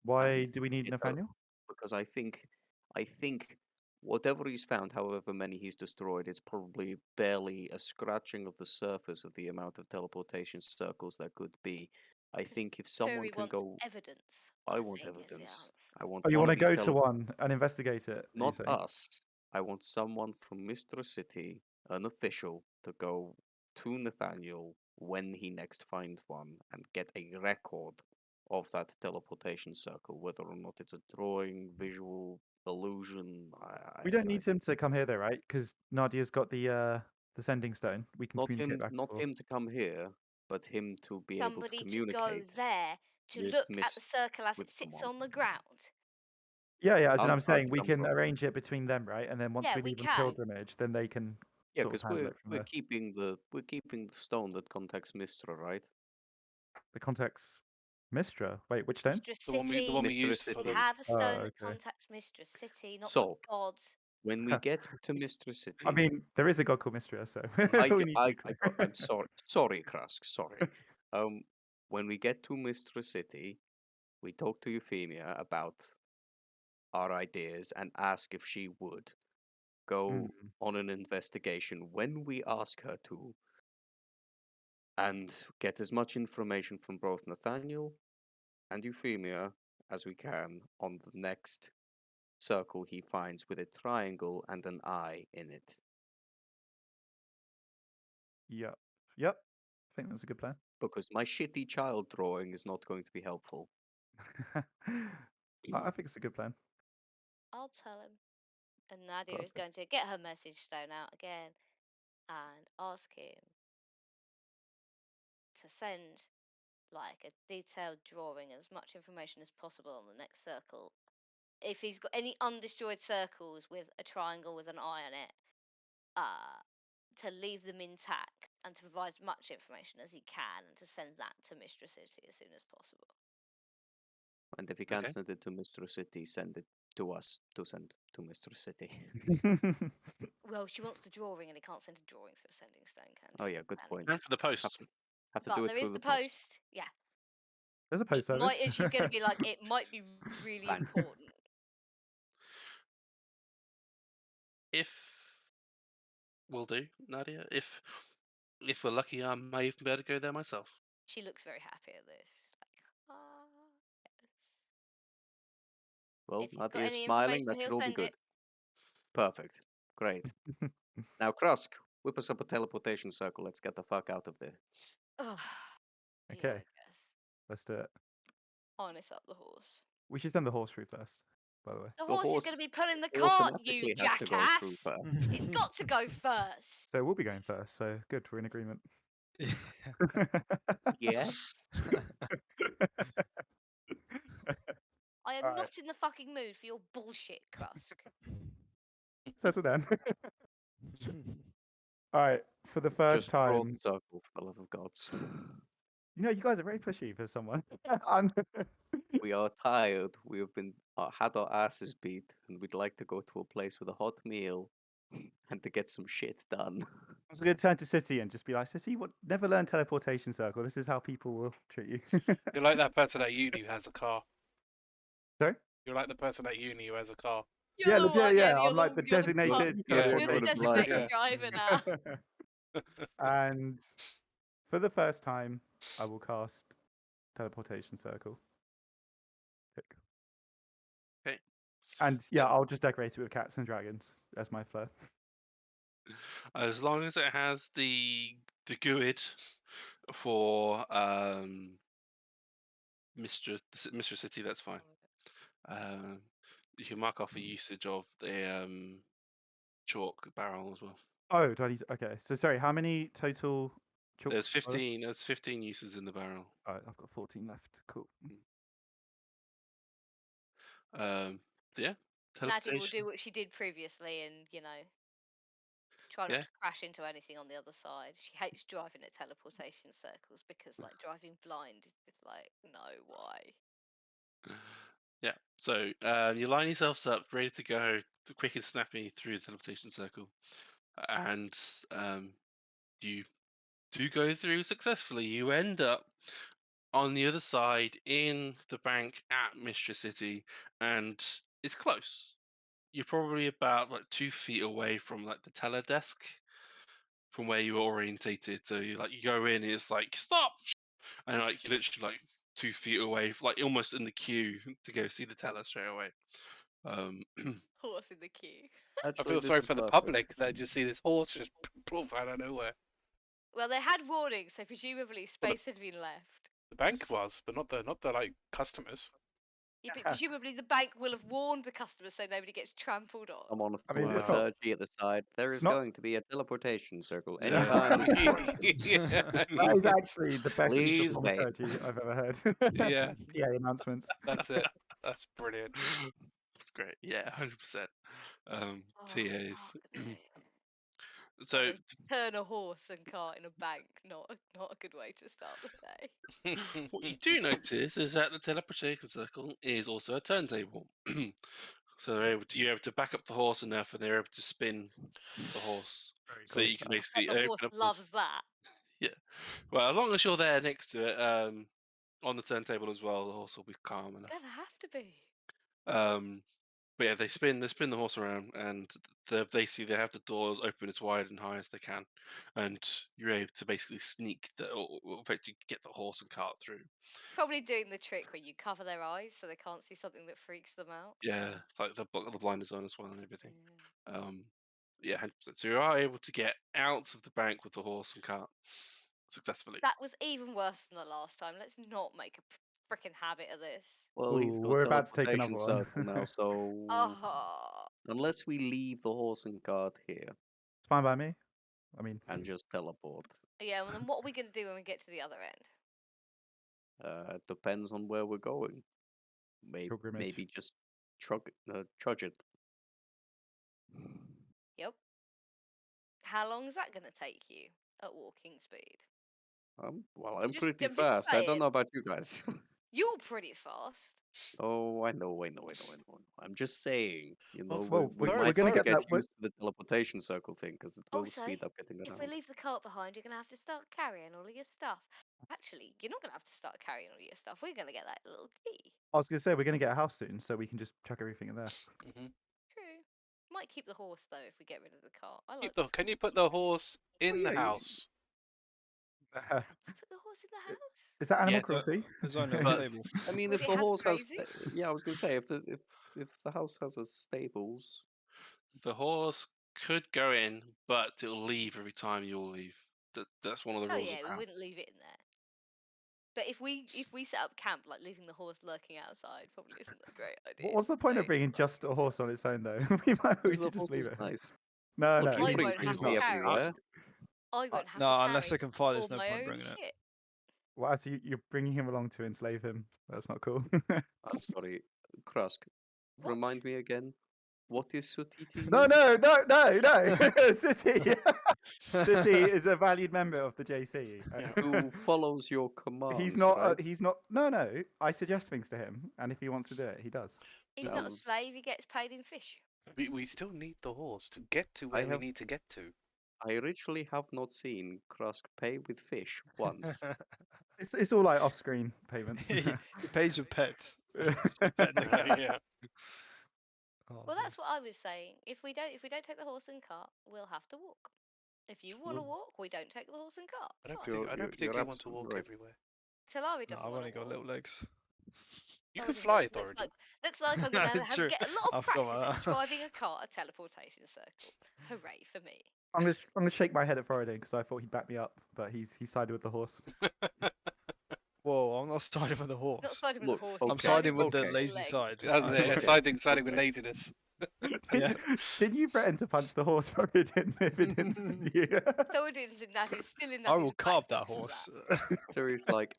B: Why
D: and
B: do we need
D: get out-
B: Nathaniel?
D: Because I think whatever he's found, however many he's destroyed, it's probably barely a scratching of the surface of the amount of teleportation circles there could be. I think if someone
E: Turi
D: can
E: wants
D: go,
E: evidence.
D: I want
E: think is the
D: evidence.
E: answer.
D: I want
B: Oh, you
D: one
B: want to
D: of these
B: go to one and investigate it? are you
D: not
B: saying?
D: us. I want someone from Mystra City, an official, to go to Nathaniel when he next finds one and get a record of that teleportation circle, whether or not it's a drawing, visual, illusion.
B: We don't need him to come here though, right? Because Nadia's got the sending stone. We can communicate back and
D: not
B: forth.
D: him to come here, but him to be able to
E: Somebody to go
D: communicate
E: there to
D: with
E: look at the circle as
D: with
E: it sits
D: someone.
E: on the ground.
B: Yeah, as in I'm
D: Outside
B: saying,
D: the
B: we can
D: umbrella.
B: arrange it between them, right? And then once
E: Yeah,
B: we
E: we
B: leave on
E: can.
B: pilgrimage, then they can
D: Yeah,
B: sort of
D: because
B: handle it from
D: we're
B: there.
D: keeping the stone that contacts Mystra, right?
B: The contacts Mystra. Wait, which stone?
E: Mistress
A: The one we
E: City.
A: used
D: Mystra
A: for
E: We
D: City.
A: them.
E: have a stone that
B: okay.
E: contacts Mistress City, not
D: So,
E: the gods.
D: when we get to Mystra City,
B: I mean, there is a god called Mystra, so
D: I,
B: we need to be clear.
D: I'm sorry, Krusk, sorry. When we get to Mystra City, we talk to Euphemia about our ideas and ask if she would go
B: Mm.
D: on an investigation when we ask her to, and get as much information from both Nathaniel and Euphemia as we can on the next circle he finds with a triangle and an eye in it.
B: Yep. Yep. I think that's a good plan.
D: Because my shitty child drawing is not going to be helpful.
B: I think it's a good plan.
E: I'll tell him. And Nadia is
B: Perfect.
E: going to get her message stone out again and ask him to send like a detailed drawing, as much information as possible on the next circle. If he's got any undestroyed circles with a triangle with an eye on it, to leave them intact and to provide as much information as he can and to send that to Mistress City as soon as possible.
D: And if he can't
A: Okay.
D: send it to Mr. City, send it to us to send to Mr. City.
E: Well, she wants the drawing and he can't send a drawing through a sending stone, can she?
D: Oh yeah, good
E: Panic.
D: point.
A: And for the
D: Have
A: post.
D: to, have to
E: But
D: do it
E: there is
D: through
E: the
D: the post.
E: post. Yeah.
B: There's a post
E: It might,
B: service.
E: and she's going to be like, it might be really
D: Fine.
E: important.
A: If will do, Nadia. If we're lucky, I may even be able to go there myself.
E: She looks very happy at this. Like, ah, yes.
D: Well,
E: If you've got
D: Nadia's
E: any
D: smiling.
E: information,
D: That should
E: he'll
D: all be
E: send
D: good.
E: it.
D: Perfect. Great. Now, Krusk, whip us up a teleportation circle. Let's get the fuck out of there.
E: Oh, yeah,
B: Okay.
E: I guess.
B: Let's do it.
E: Harness up the horse.
B: We should send the horse through first, by the way.
E: The
D: The
E: horse is going
D: horse
E: to be pulling the cart, you
D: automatically has to go through
E: jackass!
D: first.
E: It's got to go first.
B: So we'll be going first. So good, we're in agreement.
D: Yes.
E: I am
B: Alright.
E: not in the fucking mood for your bullshit, Krusk.
B: Settle down. All right, for the first
D: Just draw
B: time.
D: the circle, for the love of gods.
B: You know, you guys are very pushy for someone. I'm-
D: We are tired. We have been had our asses beat, and we'd like to go to a place with a hot meal and to get some shit done.
B: I was going to turn to City and just be like, City, what? Never learn teleportation circle. This is how people will treat you.
C: You're like that person at uni who has a car.
B: Sorry?
C: You're like the person at uni who has a car.
B: Yeah,
E: the
B: legit,
E: one,
B: yeah.
E: you're
B: I'm like the
E: you're
B: designated
C: Yeah,
E: You're the
B: teleportation
D: Blood.
E: designated driver now.
B: And for the first time, I will cast teleportation circle. Tick.
A: Okay.
B: And yeah, I'll just decorate it with cats and dragons as my flair.
A: As long as it has the GUID for Mystra City, that's fine. You can mark off a usage of the chalk barrel as well.
B: Oh, do I need okay. So sorry, how many total chalk?
A: There's 15. There's 15 uses in the barrel.
B: Alright, I've got 14 left. Cool.
A: So yeah,
E: Nadia will
A: teleportation.
E: do what she did previously and, you know, try not
A: Yeah.
E: to crash into anything on the other side. She hates driving at teleportation circles because, like, driving blind is just like, no, why?
A: Yeah. So you line yourselves up, ready to go, quick and snappy through the teleportation circle, and you do go through successfully. You end up on the other side in the bank at Mystra City, and it's close. You're probably about like 2 feet away from like the teller desk from where you were orientated. So you go in, and it's like stop, and like you're literally like 2 feet away, like almost in the queue to go see the teller straight away.
E: Horse in the queue.
C: I
D: Actually,
C: feel
D: this
C: sorry
D: is
C: for the
D: perfect.
C: public. They just see this horse just poof out of nowhere.
E: Well, they had warnings, so presumably space had been left.
C: The bank was, but not the like customers.
E: Yeah, but presumably the bank will have warned the customers so nobody gets trampled on.
D: Someone
B: I mean,
D: threw a
B: it's not-
D: turkey at the side. There is
B: not-
D: going to be a teleportation circle
A: Yeah.
D: anytime.
C: Yeah.
B: That is actually the best piece
D: Please
B: of
D: wait.
B: liturgy I've ever heard.
C: Yeah.
B: PA announcements.
C: That's it. That's brilliant.
A: That's great. Yeah, 100%.
E: Oh,
A: TAs.
E: fuck this.
A: So
E: Well, turn a horse and cart in a bank, not a good way to start the day.
A: what you do notice is that the teleportation circle is also a turntable. So you're able to back up the horse enough, and they're able to spin the horse,
B: Very
A: so
B: cool.
A: you can
E: But
A: basically
E: the
A: open
E: horse
A: up.
E: loves that.
A: Well, as long as you're there next to it, on the turntable as well, the horse will be calm enough.
E: Gonna have to be.
A: But yeah, they spin the horse around, and they have the doors open as wide and high as they can, and you're able to basically sneak or effectively get the horse and cart through.
E: Probably doing the trick where you cover their eyes so they can't see something that freaks them out.
A: Yeah, like the blinders on as well and everything.
E: Yeah.
A: Yeah, 100%. So you are able to get out of the bank with the horse and cart successfully.
E: That was even worse than the last time. Let's not make a freaking habit of this.
D: Well, he's
B: Ooh,
D: got
B: we're about to take
D: teleportation
B: another one.
D: circle now, so
E: Oh,
D: unless we leave the horse and cart here
B: It's fine by me. I mean,
D: and just teleport,
E: yeah. Well, then what are we gonna do when we get to the other end?
D: it depends on where we're going.
B: Pilgrimage.
D: Maybe just trudge it.
E: Yep. How long is that gonna take you at walking speed?
D: Well, I'm
E: just-
D: pretty
E: I'm just
D: fast. I don't
E: saying.
D: know about you guys.
E: You're pretty fast.
D: Oh, I know. I'm just saying,
C: Well,
D: we
C: we're
D: might
B: gonna
D: have to
B: get
D: get
B: that- we're-
D: used to the teleportation circle thing because it will
E: Also,
D: speed up getting
E: If we
D: around.
E: leave the cart behind, you're gonna have to start carrying all of your stuff. Actually, you're not gonna have to start carrying all your stuff. We're gonna get that little key.
B: I was going to say we're going to get a house soon, so we can just chuck everything in there.
C: Mm-hmm.
E: True. Might keep the horse though if we get rid of the cart. I like
C: Keep the,
E: this
C: can you
E: horse.
C: put the horse in
D: yeah,
C: the
D: you-
C: house?
E: Can you put the horse in the house?
B: Is that animal
A: Yeah,
B: cruelty?
F: There's only a
D: But-
F: stable.
D: I mean,
E: Would
D: if
E: it
D: the
E: have
D: horse has,
E: grazing?
D: yeah, I was gonna say if the house has a stables,
A: the horse could go in, but it'll leave every time you'll leave. That's one of the
E: Oh
A: rules
E: yeah,
A: of
E: we
A: house.
E: wouldn't leave it in there. But if we set up camp, like leaving the horse lurking outside, probably isn't a great idea.
B: What's the point of
E: So-
B: bringing just a horse on its own, though? we
D: because
B: should
D: the
B: just
D: horse
B: leave
D: is
B: it.
D: nice.
B: No,
D: Look,
B: no,
D: you
E: I
B: he's,
D: bring
E: won't
B: he's
E: have to
D: safety
B: not.
E: carry.
D: everywhere.
E: I won't have
F: No,
E: to
F: unless
E: carry
F: I can fly, there's
E: all
F: no
E: my
F: point
E: own
F: bringing it.
E: shit.
B: Wow, so you're bringing him along to enslave him? That's not cool.
D: I'm sorry, Krusk.
E: What?
D: Remind me again. What is Sooty to you?
B: no. City. City is a valued member of the JC.
D: Who follows your commands?
B: He's not.
D: right?
B: He's not. No. I suggest things to him, and if he wants to do it, he does.
E: He's not a
D: Sounds-
E: slave. He gets paid in fish.
C: We still need the horse to get to
D: I
C: where we
D: have-
C: need to get to.
D: I originally have not seen Krusk pay with fish once.
B: It's all like off-screen payments.
F: He pays with pets. Pet the cat.
C: Yeah.
F: Oh,
E: Well,
F: dear.
E: that's what I was saying. If we don't take the horse and cart, we'll have to walk. If you want to
D: No.
E: walk, we don't take the horse and cart.
C: I don't,
E: Fine.
C: partic- I don't
D: You're
C: particularly want to
D: absolutely
C: walk
D: right.
C: everywhere.
E: Talari
F: No,
E: doesn't
F: I've
E: want
F: only
E: to
F: got
E: walk.
F: little legs.
C: You can
E: Thoradin
C: fly,
E: does.
C: Thoradin.
E: Looks like I'm going to
F: True.
E: get a lot of
F: I forgot
E: practice
F: about
E: at
F: that.
E: driving a cart, a teleportation circle. Hooray for me.
B: I'm gonna shake my head at Thoradin because I thought he'd back me up, but he sided with the horse.
F: Whoa, I'm not siding with the horse.
E: Not siding with
D: Look,
E: the horse.
F: I'm
E: he's
F: siding with the
D: okay.
F: lazy
E: legs.
F: side.
C: Yeah, siding with laziness.
F: Yeah.
B: Didn't you threaten to punch the horse Thoradin if it didn't listen to you?
E: Thoradin's in Nadia's, still in
F: I
E: Nadia's
F: will
E: back
F: carve that
E: fix for
F: horse.
D: Turi's like,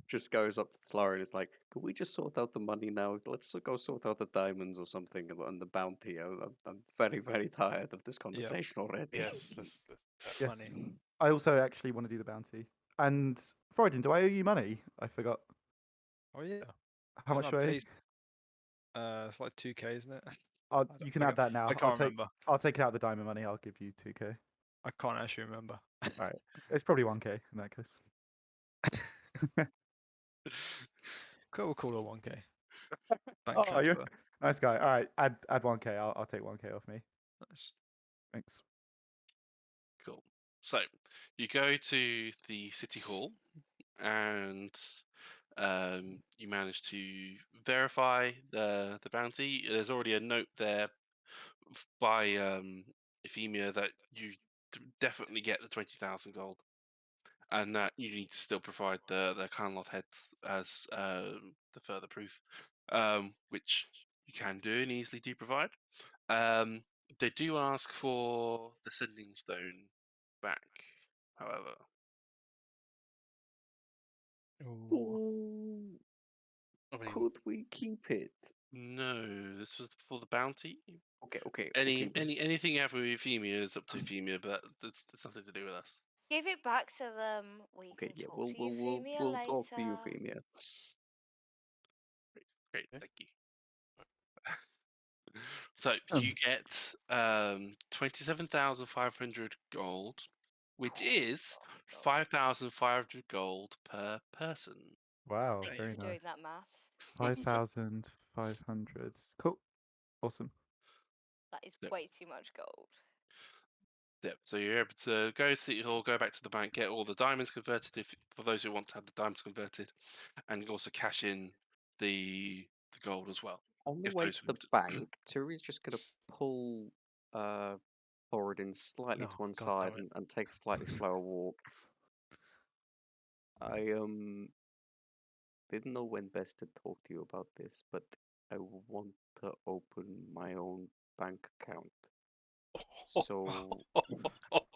D: just goes up to Talari and is like, "Can we just sort out the money now? Let's go sort out the diamonds or something and the bounty. I'm very, very tired of this conversation already."
C: Yes.
B: Yes.
F: Money.
B: I also actually want to do the bounty. And Thoradin, do I owe you money? I forgot.
F: Oh yeah.
B: How
F: Well,
B: much
F: that
B: do I owe?
F: pays- It's like 2k, isn't it?
B: You can
F: I
B: have that now.
F: I can't remember.
B: I'll take it out of the diamond money. I'll give you 2k.
F: I can't actually remember.
B: It's probably 1k in that case.
F: We'll call it 1k. Bank
B: Oh, you're
F: transfer.
B: nice guy. All right, add 1k. I'll take 1k off me.
F: Nice.
B: Thanks.
A: Cool. So you go to the city hall, and you manage to verify the bounty. There's already a note there by Euphemia that you definitely get the 20,000 gold, and that you need to still provide the Canloth heads as the further proof, which you can do and easily do provide. They do ask for the sending stone back, however.
F: Ooh.
C: I mean,
D: Could we keep it?
A: No, this was for the bounty.
D: Okay.
A: Anything you have with Euphemia is up to Euphemia, but that's nothing to do with us.
E: Give it back to them. We
D: Okay,
E: can
D: yeah,
E: talk
D: we'll
E: to
D: we'll
E: Euphemia
D: we'll
E: later.
D: talk to Euphemia.
A: Great,
C: Okay.
A: thank you. So you get 27,500 gold, which is 5,500 gold per person.
B: Wow,
E: Thank you
B: very
E: for doing
B: nice.
E: that maths.
B: 5,500. Cool. Awesome.
E: That is
A: Yep.
E: way too much gold.
A: Yeah, so you're able to go to City Hall, go back to the bank, get all the diamonds converted for those who want to have the diamonds converted, and also cash in the gold as well.
D: On the
A: If
D: way
A: those
D: to the
A: moved-
D: bank, Turi's just gonna pull Thoradin slightly
F: Oh,
D: to one
F: God
D: side
F: damn it.
D: and take a slightly slower walk. I didn't know when best to talk to you about this, but I want to open my own bank account. So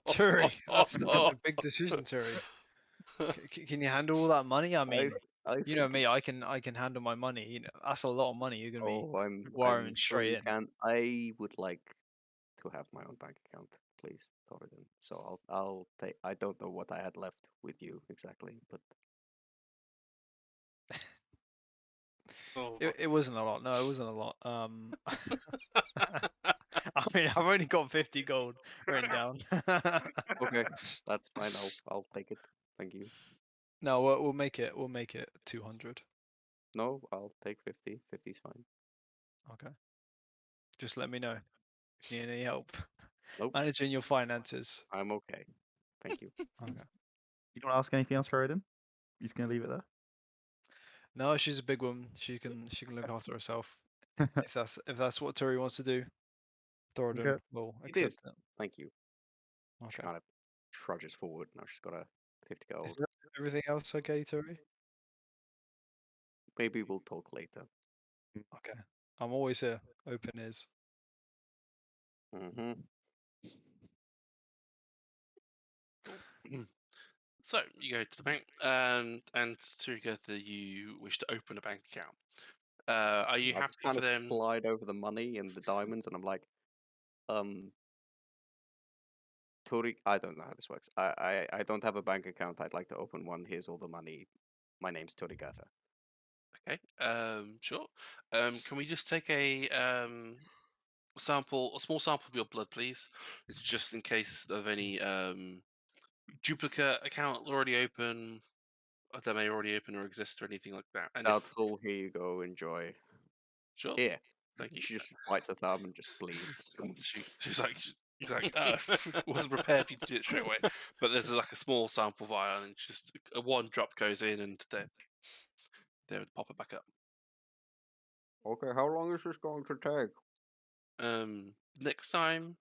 F: Turi, that's a big decision, Turi. Can you handle all that money? I mean,
D: I
F: you know
D: think
F: me,
D: it's-
F: I can handle my money. You know, that's a lot of money you're gonna be
D: Oh, I'm
F: wiring
D: sure
F: straight
D: you
F: in.
D: can. I would like to have my own bank account, please, Thoradin. So I'll take. I don't know what I had left with you exactly, but
C: oh,
F: It wasn't a lot. No, it wasn't a lot. I mean, I've only got 50 gold written down.
D: okay, that's fine. I'll take it. Thank you.
F: No, we'll make it. We'll make it 200.
D: No, I'll take 50. 50's fine.
F: Okay. Just let me know if you need any help
D: Nope.
F: managing your finances.
D: I'm okay. Thank you.
F: Okay.
B: You don't want to ask anything else, Thoradin? You just gonna leave it
F: No, she's a big woman. She can look after herself.
B: there?
F: If that's what Turi wants to do, Thoradin
B: Okay.
F: will
D: It is.
F: accept it.
D: Thank you. She
F: Okay.
D: kind of trudges forward. Now she's got a 50
F: Is
D: gold.
F: everything else okay, Turi?
D: Maybe we'll talk later.
F: Okay. I'm always here. Open ears.
D: Mm-hmm.
A: So you go to the bank, and Turygurtha, you wish to open a bank account. Are you
D: I
A: happy
D: just kind
A: for
D: of
A: them?
D: slide over the money and the diamonds, and I'm like, Tori, I don't know how this works. I don't have a bank account. I'd like to open one. Here's all the money. My name's Turygurtha.
A: Okay. Sure. Can we just take a small sample of your blood, please? It's just in case of any duplicate account already open, or that may already open or exist or anything like that. And if
D: Doubtful. Here you go. Enjoy.
A: sure,
D: Here.
A: thank you.
D: She just bites her thumb and just bleeds.
A: She's like, wasn't prepared for you to do it straight away. But there's like a small sample vial, and just a one drop goes in, and they would pop it back up.
D: Okay, how long is this going to take?
A: Next time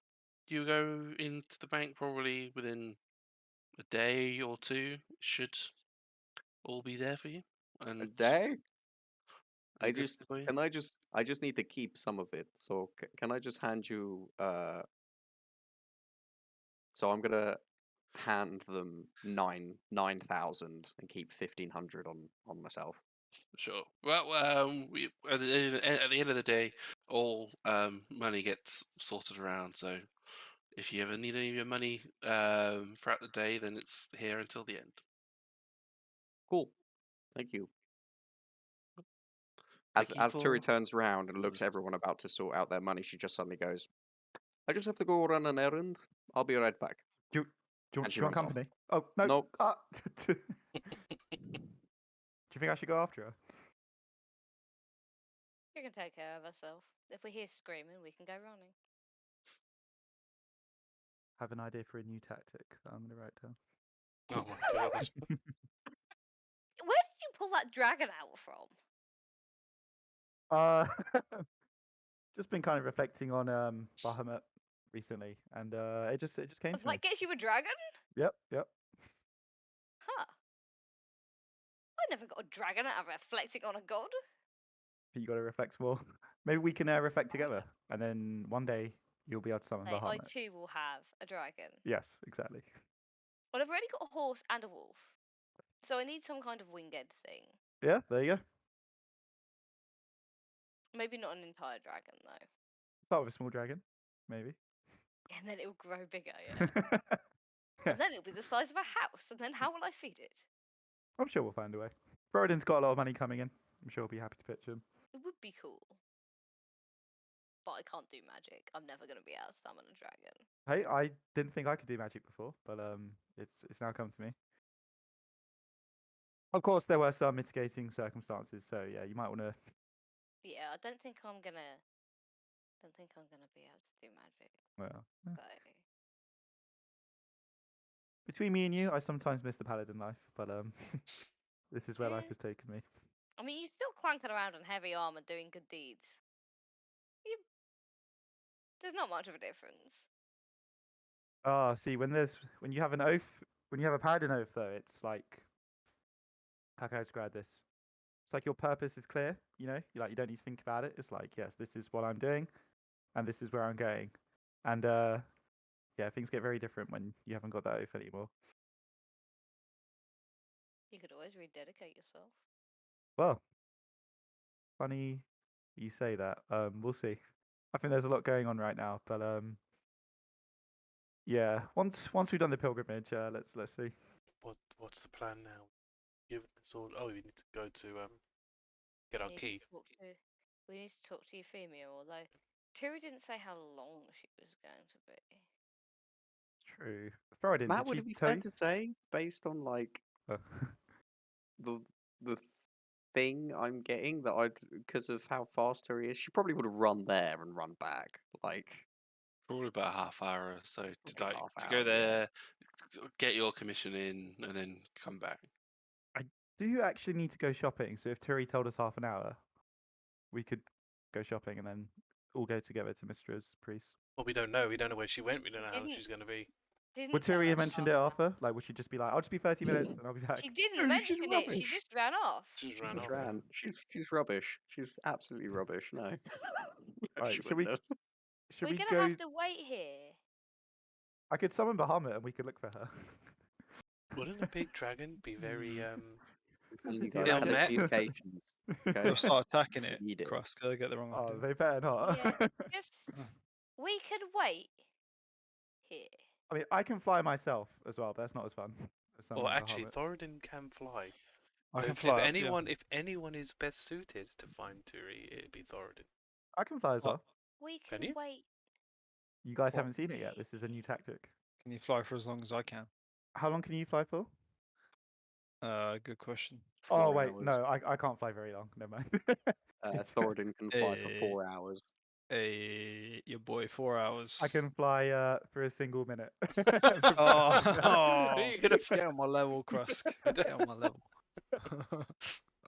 A: you go into the bank, probably within a day or two, it should all be there for you. And
D: A day? I
A: and
D: just I just need to keep some of it. So can I just hand you so I'm gonna hand them 9,000 and keep 1,500 on myself.
A: Sure. Well, we at the end of the day, all money gets sorted around. So if you ever need any of your money throughout the day, then it's here until the end.
D: Cool. Thank you.
A: Thank you
D: As Turi
A: for.
D: turns around and looks at everyone about to sort out their money, she just suddenly goes, I just have to go run an errand. I'll be right back.
B: Do you
D: And she
B: want
D: runs off.
B: company? Oh no.
D: Nope.
B: Do you think I should go after her?
E: She can take care of herself. If we hear screaming, we can go running.
B: I have an idea for a new tactic that I'm gonna write down.
C: Oh my god.
E: Where did you pull that dragon out from?
B: Just been kind of reflecting on Bahamut recently, and it just came to me.
E: Like, gets you a dragon?
B: Yep.
E: Huh. I never got a dragon out of reflecting on a god.
B: You got to reflect more. Maybe we can reflect together, and then one day you'll be able to summon
E: Like, I
B: Bahamut.
E: too will have a dragon.
B: Yes, exactly.
E: Well, I've already got a horse and a wolf. So I need some kind of winged thing.
B: Yeah, there you go.
E: Maybe not an entire dragon, though.
B: Start with a small dragon, maybe.
E: And then it will grow bigger, yeah. And then it'll be the size of a house. And then how will I feed it?
B: I'm sure we'll find a way. Broden's got a lot of money coming in. I'm sure he'll be happy to pitch him.
E: It would be cool. But I can't do magic. I'm never going to be able to summon a dragon.
B: Hey, I didn't think I could do magic before, but it's now come to me. Of course, there were some mitigating circumstances, so yeah, you might want to.
E: Yeah, I don't think I'm gonna be able to do magic.
B: Well, yeah.
E: So
B: Between me and you, I sometimes miss the paladin life, but this is where life
E: Yeah.
B: has taken me.
E: I mean, you're still clanking around in heavy armor doing good deeds. There's not much of a difference.
B: Ah, see, when you have an oath, when you have a paladin oath, though, it's like, how can I describe this? It's like your purpose is clear. You know, you don't need to think about it. It's like, yes, this is what I'm doing, and this is where I'm going, and yeah, things get very different when you haven't got that oath anymore.
E: You could always rededicate yourself.
B: Well, funny you say that. We'll see. I think there's a lot going on right now, but yeah. Once we've done the pilgrimage, let's see.
C: What's the plan now? Give this all. Oh, we need to go to get our
E: We need
C: key.
E: to talk to- We need to talk to Euphemia, although Turi didn't say how long she was going to be.
B: True. Thoradin,
D: That
B: did
D: would
B: she
D: be
B: tell
D: fair
B: you?
D: to say, based on like
B: Oh.
D: the thing I'm getting that because of how fast her is, she probably would have run there and run back. Like
A: Probably about a half hour or so to
D: half
A: to
D: hour,
A: go
D: yeah.
A: there, get your commission in, and then come back.
B: Do you actually need to go shopping? So if Turi told us half an hour, we could go shopping and then all go together to Mystra's priest.
C: Well, we don't know. We don't know where she went. We don't know how
E: Didn't-
C: she's going to be.
B: Would
E: tell
B: Turi have
E: us
B: mentioned it
E: half an hour.
B: after? Like, would she just be like, "I'll just be 30 minutes and I'll be back"?
E: She didn't
D: No, she's
E: mention it. She
D: rubbish.
E: just ran off.
C: She just
D: She
C: ran
D: just
C: off.
D: ran. She's rubbish. She's absolutely rubbish. No. No,
B: Alright,
D: she
B: should we-
D: wouldn't have.
B: Should
E: We're
B: we
E: gonna
B: go?
E: have to wait here.
B: I could summon Bahamut and we could look for her.
C: Wouldn't a big dragon be very
D: You
B: This is
D: guys
C: ill
D: have
C: met.
D: communications. Okay.
F: They'll start attacking it.
D: Need it.
F: Krusk, they'll get the wrong
B: Oh,
F: idea.
B: they better not.
E: Yeah, just we could wait here.
B: I mean, I can fly myself as well, but that's not as fun. As
C: Well,
B: summoning
C: actually,
B: Bahamut.
C: Thoradin can fly.
F: I
C: So
F: can
C: if
F: fly. up, yeah.
C: anyone is best suited to find Turi, it'd be Thoradin.
B: I can fly as
F: Oh.
B: well.
E: We
C: Can
E: can
C: you?
E: wait.
B: You guys
F: What?
B: haven't seen it yet. This is a new tactic.
F: Can you fly for as long as I can?
B: How long can you fly for?
F: Good question.
B: Oh
D: 4
B: wait,
D: hours.
B: no, I can't fly very long. Never mind.
D: Thoradin can fly for
F: Eh,
D: 4 hours.
F: Your boy, 4 hours.
B: I can fly for a single minute.
F: Oh,
C: You're gonna
F: get on my level, Krusk. Get on my level.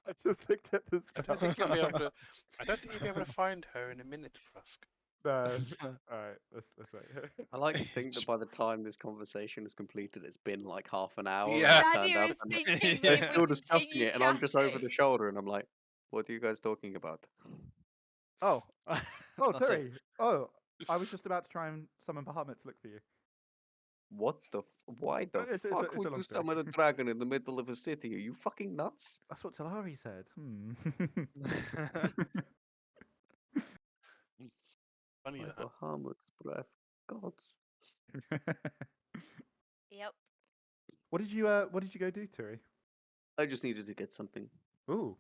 B: I just looked at the
C: I
B: spell.
C: don't think you'll be able to. I don't think you'll be able to find her in a minute, Krusk.
B: No. Alright, let's wait.
D: I like to think that by the time this conversation is completed, it's been like half an hour.
C: Yeah.
D: And
E: Nadia
D: turned up
E: is
D: and
E: thinking
F: They're
E: we
D: they're
E: would
D: still discussing
E: continue
D: it, and I'm just over the
E: chatting.
D: shoulder, and I'm like, "What are you guys talking about?"
F: Oh.
B: Oh,
F: nothing.
B: Turi. Oh, I was just about to try and summon Bahamut to look for you.
D: What the? Why the
B: It's a-
D: fuck
B: it's a
D: would
B: long
D: you
B: story.
D: summon a dragon in the middle of a city? Are you fucking nuts?
B: That's what Talari said.
C: Funny
D: My
C: that.
D: Bahamut's breath, gods.
E: Yep.
B: What did you go do, Turi?
D: I just needed to get something.
B: Ooh.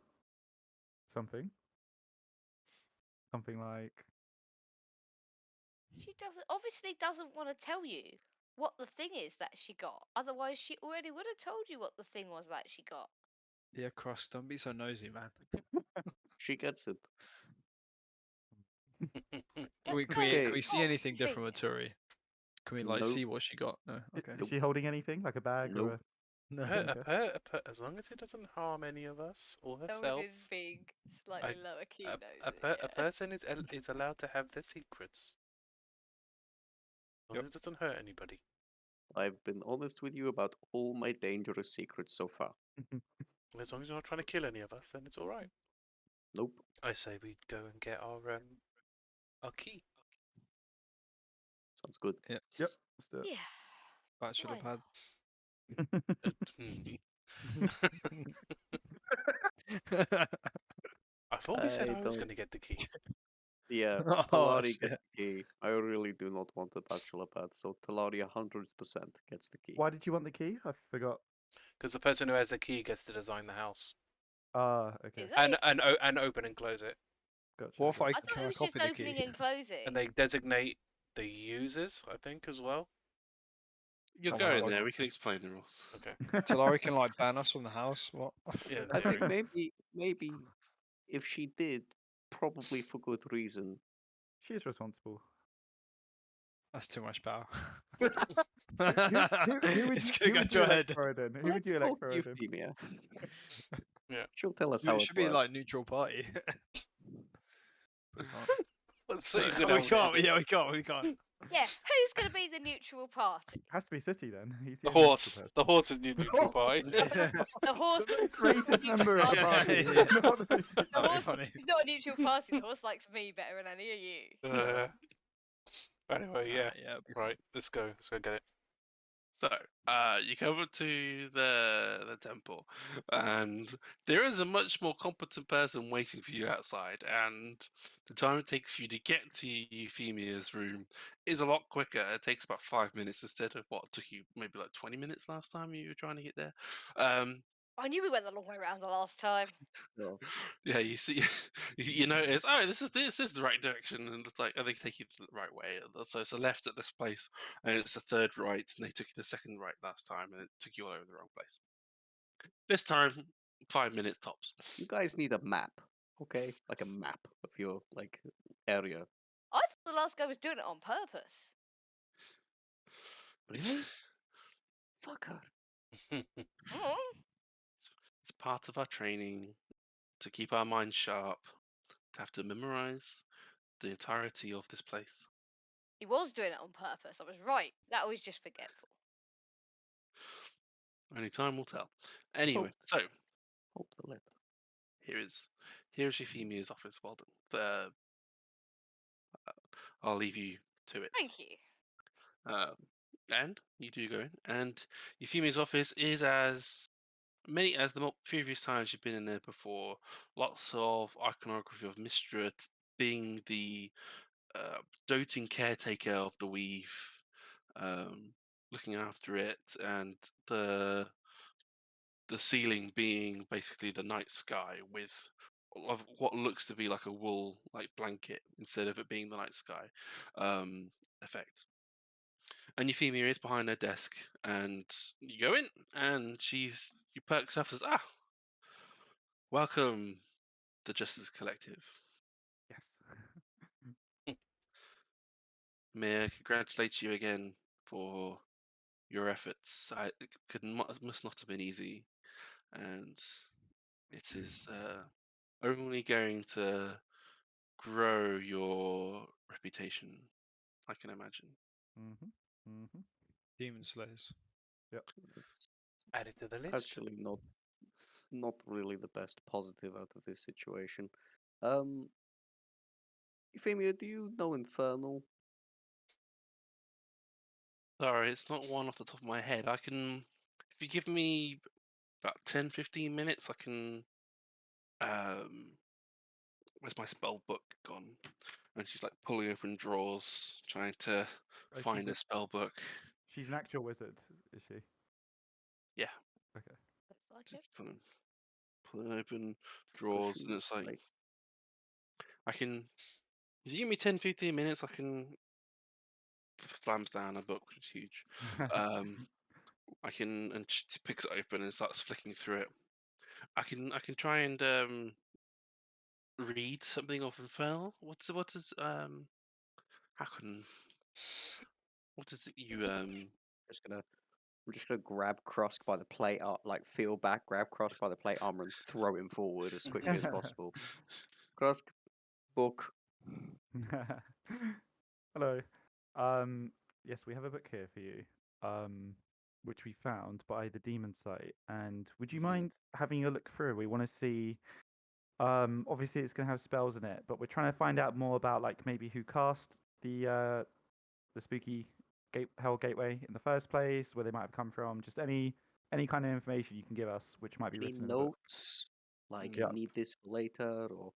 B: Something. Something like
E: She obviously doesn't want to tell you what the thing is that she got. Otherwise, she already would have told you what the thing was that she got.
F: Yeah, Krusk, don't be so nosy, man.
D: She gets it.
F: Can we,
E: Let's
F: can we,
E: go.
F: can we see
E: Oh,
F: anything different with
E: thing.
F: Turi? Can we like
D: Nope.
F: see what she got? No. Okay.
B: is she holding anything? Like a bag or
D: Nope.
F: No.
C: As long as it doesn't harm any of us or herself,
E: Thoradin being slightly lower key
C: a person is allowed to have their secrets. As long as it doesn't hurt anybody.
D: I've been honest with you about all my dangerous secrets so far.
C: As long as you're not trying to kill any of us, then it's all right.
D: Nope.
C: I say we go and get our key.
D: Sounds good.
B: Yep, let's do it.
E: Yeah.
F: Bachelor
E: Why
F: pad.
C: I thought we said
D: I
C: I was
D: don't-
C: going to get the key.
D: Yeah,
F: Oh,
D: Talari
F: shit.
D: gets the key. I really do not want the bachelor pad, so Talari 100% gets the key.
B: Why did you want the key? I forgot.
C: Because the person who has the key gets to design the house
B: Ah, okay.
E: Is that it?
C: and open and close it.
B: Gotcha.
F: What if
B: okay.
F: I
E: I thought
F: can
E: it
F: I
E: was
F: copy
E: just
F: the
E: opening
F: key?
E: and closing.
C: And they designate the users, I think, as well.
A: You're
B: Oh,
A: going
B: wow.
A: there. We can explain the rules.
C: Okay.
F: Talari can like ban us from the house? What?
C: Yeah.
D: I
C: there
D: think
C: we go.
D: maybe if she did, probably for good reason.
B: She is responsible.
F: That's too much power.
B: Who would
F: It's
B: you,
F: gonna go
B: would
F: to
B: you
F: her
B: elect
F: head.
B: Thoradin? Who would
D: Let's
B: you elect
D: talk
B: Thoradin?
D: Euphemia.
C: Yeah.
D: She'll tell us
F: It
D: how it
F: should be
D: works.
F: like neutral party. We can't.
C: Let's see.
F: we can't. Yeah, we can't.
E: Yeah, who's going to be the neutral party?
B: Has to be City then. He's
C: The
B: only neutral
C: horse.
B: person.
C: The horse is neutral party.
E: The horse.
B: The most racist
E: neutral
B: member of the
E: party.
B: party.
F: Yeah.
B: Not the most-
E: The
F: That'd be
E: horse
F: funny.
E: is not a neutral party. The horse likes me better than any of you.
C: Anyway, yeah.
F: Yeah. it'd be fun.
C: Right. Let's go. Let's go get it.
A: So, you come over to the temple, and there is a much more competent person waiting for you outside. And the time it takes for you to get to Euphemia's room is a lot quicker. It takes about 5 minutes instead of what took you maybe like 20 minutes last time you were trying to get there.
E: I knew we went the long way around the last time.
A: Yeah, you see, you notice. Oh, this is the right direction, and it's like, oh, they take you the right way. So it's a left at this place, and it's a third right, and they took you the second right last time, and it took you all over the wrong place. This time, 5 minutes tops.
D: You guys need a map, okay? Like a map of your area.
E: I thought the last guy was doing it on purpose.
D: Really? Fucker.
E: Mm.
A: It's part of our training to keep our minds sharp, to have to memorize the entirety of this place.
E: He was doing it on purpose. I was right. That was just forgetful.
A: Only time will tell. Anyway,
D: Hope.
A: so
D: Hope the letter.
A: here's Euphemia's office. Well done. I'll leave you to it.
E: Thank you.
A: And you do go in, and Euphemia's office is as many as the previous times you've been in there before. Lots of iconography of Mystra being the doting caretaker of the weave, looking after it, and the ceiling being basically the night sky with of what looks to be like a wool blanket instead of it being the night sky effect. And Euphemia is behind her desk, and you go in, and she perks up and says, welcome, the Justice Collective.
B: Yes.
A: May I congratulate you again for your efforts. It must not have been easy, and it is only going to grow your reputation, I can imagine.
F: Demon Slayers.
D: It's
C: Add it to the list.
D: actually not really the best positive out of this situation. Euphemia, do you know Infernal?
A: Sorry, it's not one off the top of my head. I can, if you give me about 10-15 minutes, I can. Where's my spell book gone? And she's pulling open drawers, trying to
B: Oh,
A: find a spell book.
B: She's an actual wizard, is she?
A: Yeah.
B: Okay.
E: Looks like
A: Just
E: it.
A: pulling open
D: Does
A: drawers,
D: she,
A: and it's I can. If you give me 10-15 minutes, I can. Slams down a book, which is huge. I can, and she picks it open and starts flicking through it. I can try and read something of Infernal. What is how can what is it you
D: I'm just gonna grab Krusk by the plate, feel back, grab Krusk by the plate armor, and throw him forward as quickly as possible. Krusk, book.
B: Hello. Yes, we have a book here for you. Which we found by the demon site. And would you mind having a look through? We want to see. Obviously it's gonna have spells in it, but we're trying to find out more about maybe who cast the spooky hell gateway in the first place, where they might have come from. Just any kind of information you can give us, which might be
D: Any
B: written in the book.
D: notes?
B: Yeah.
D: Need this for later, or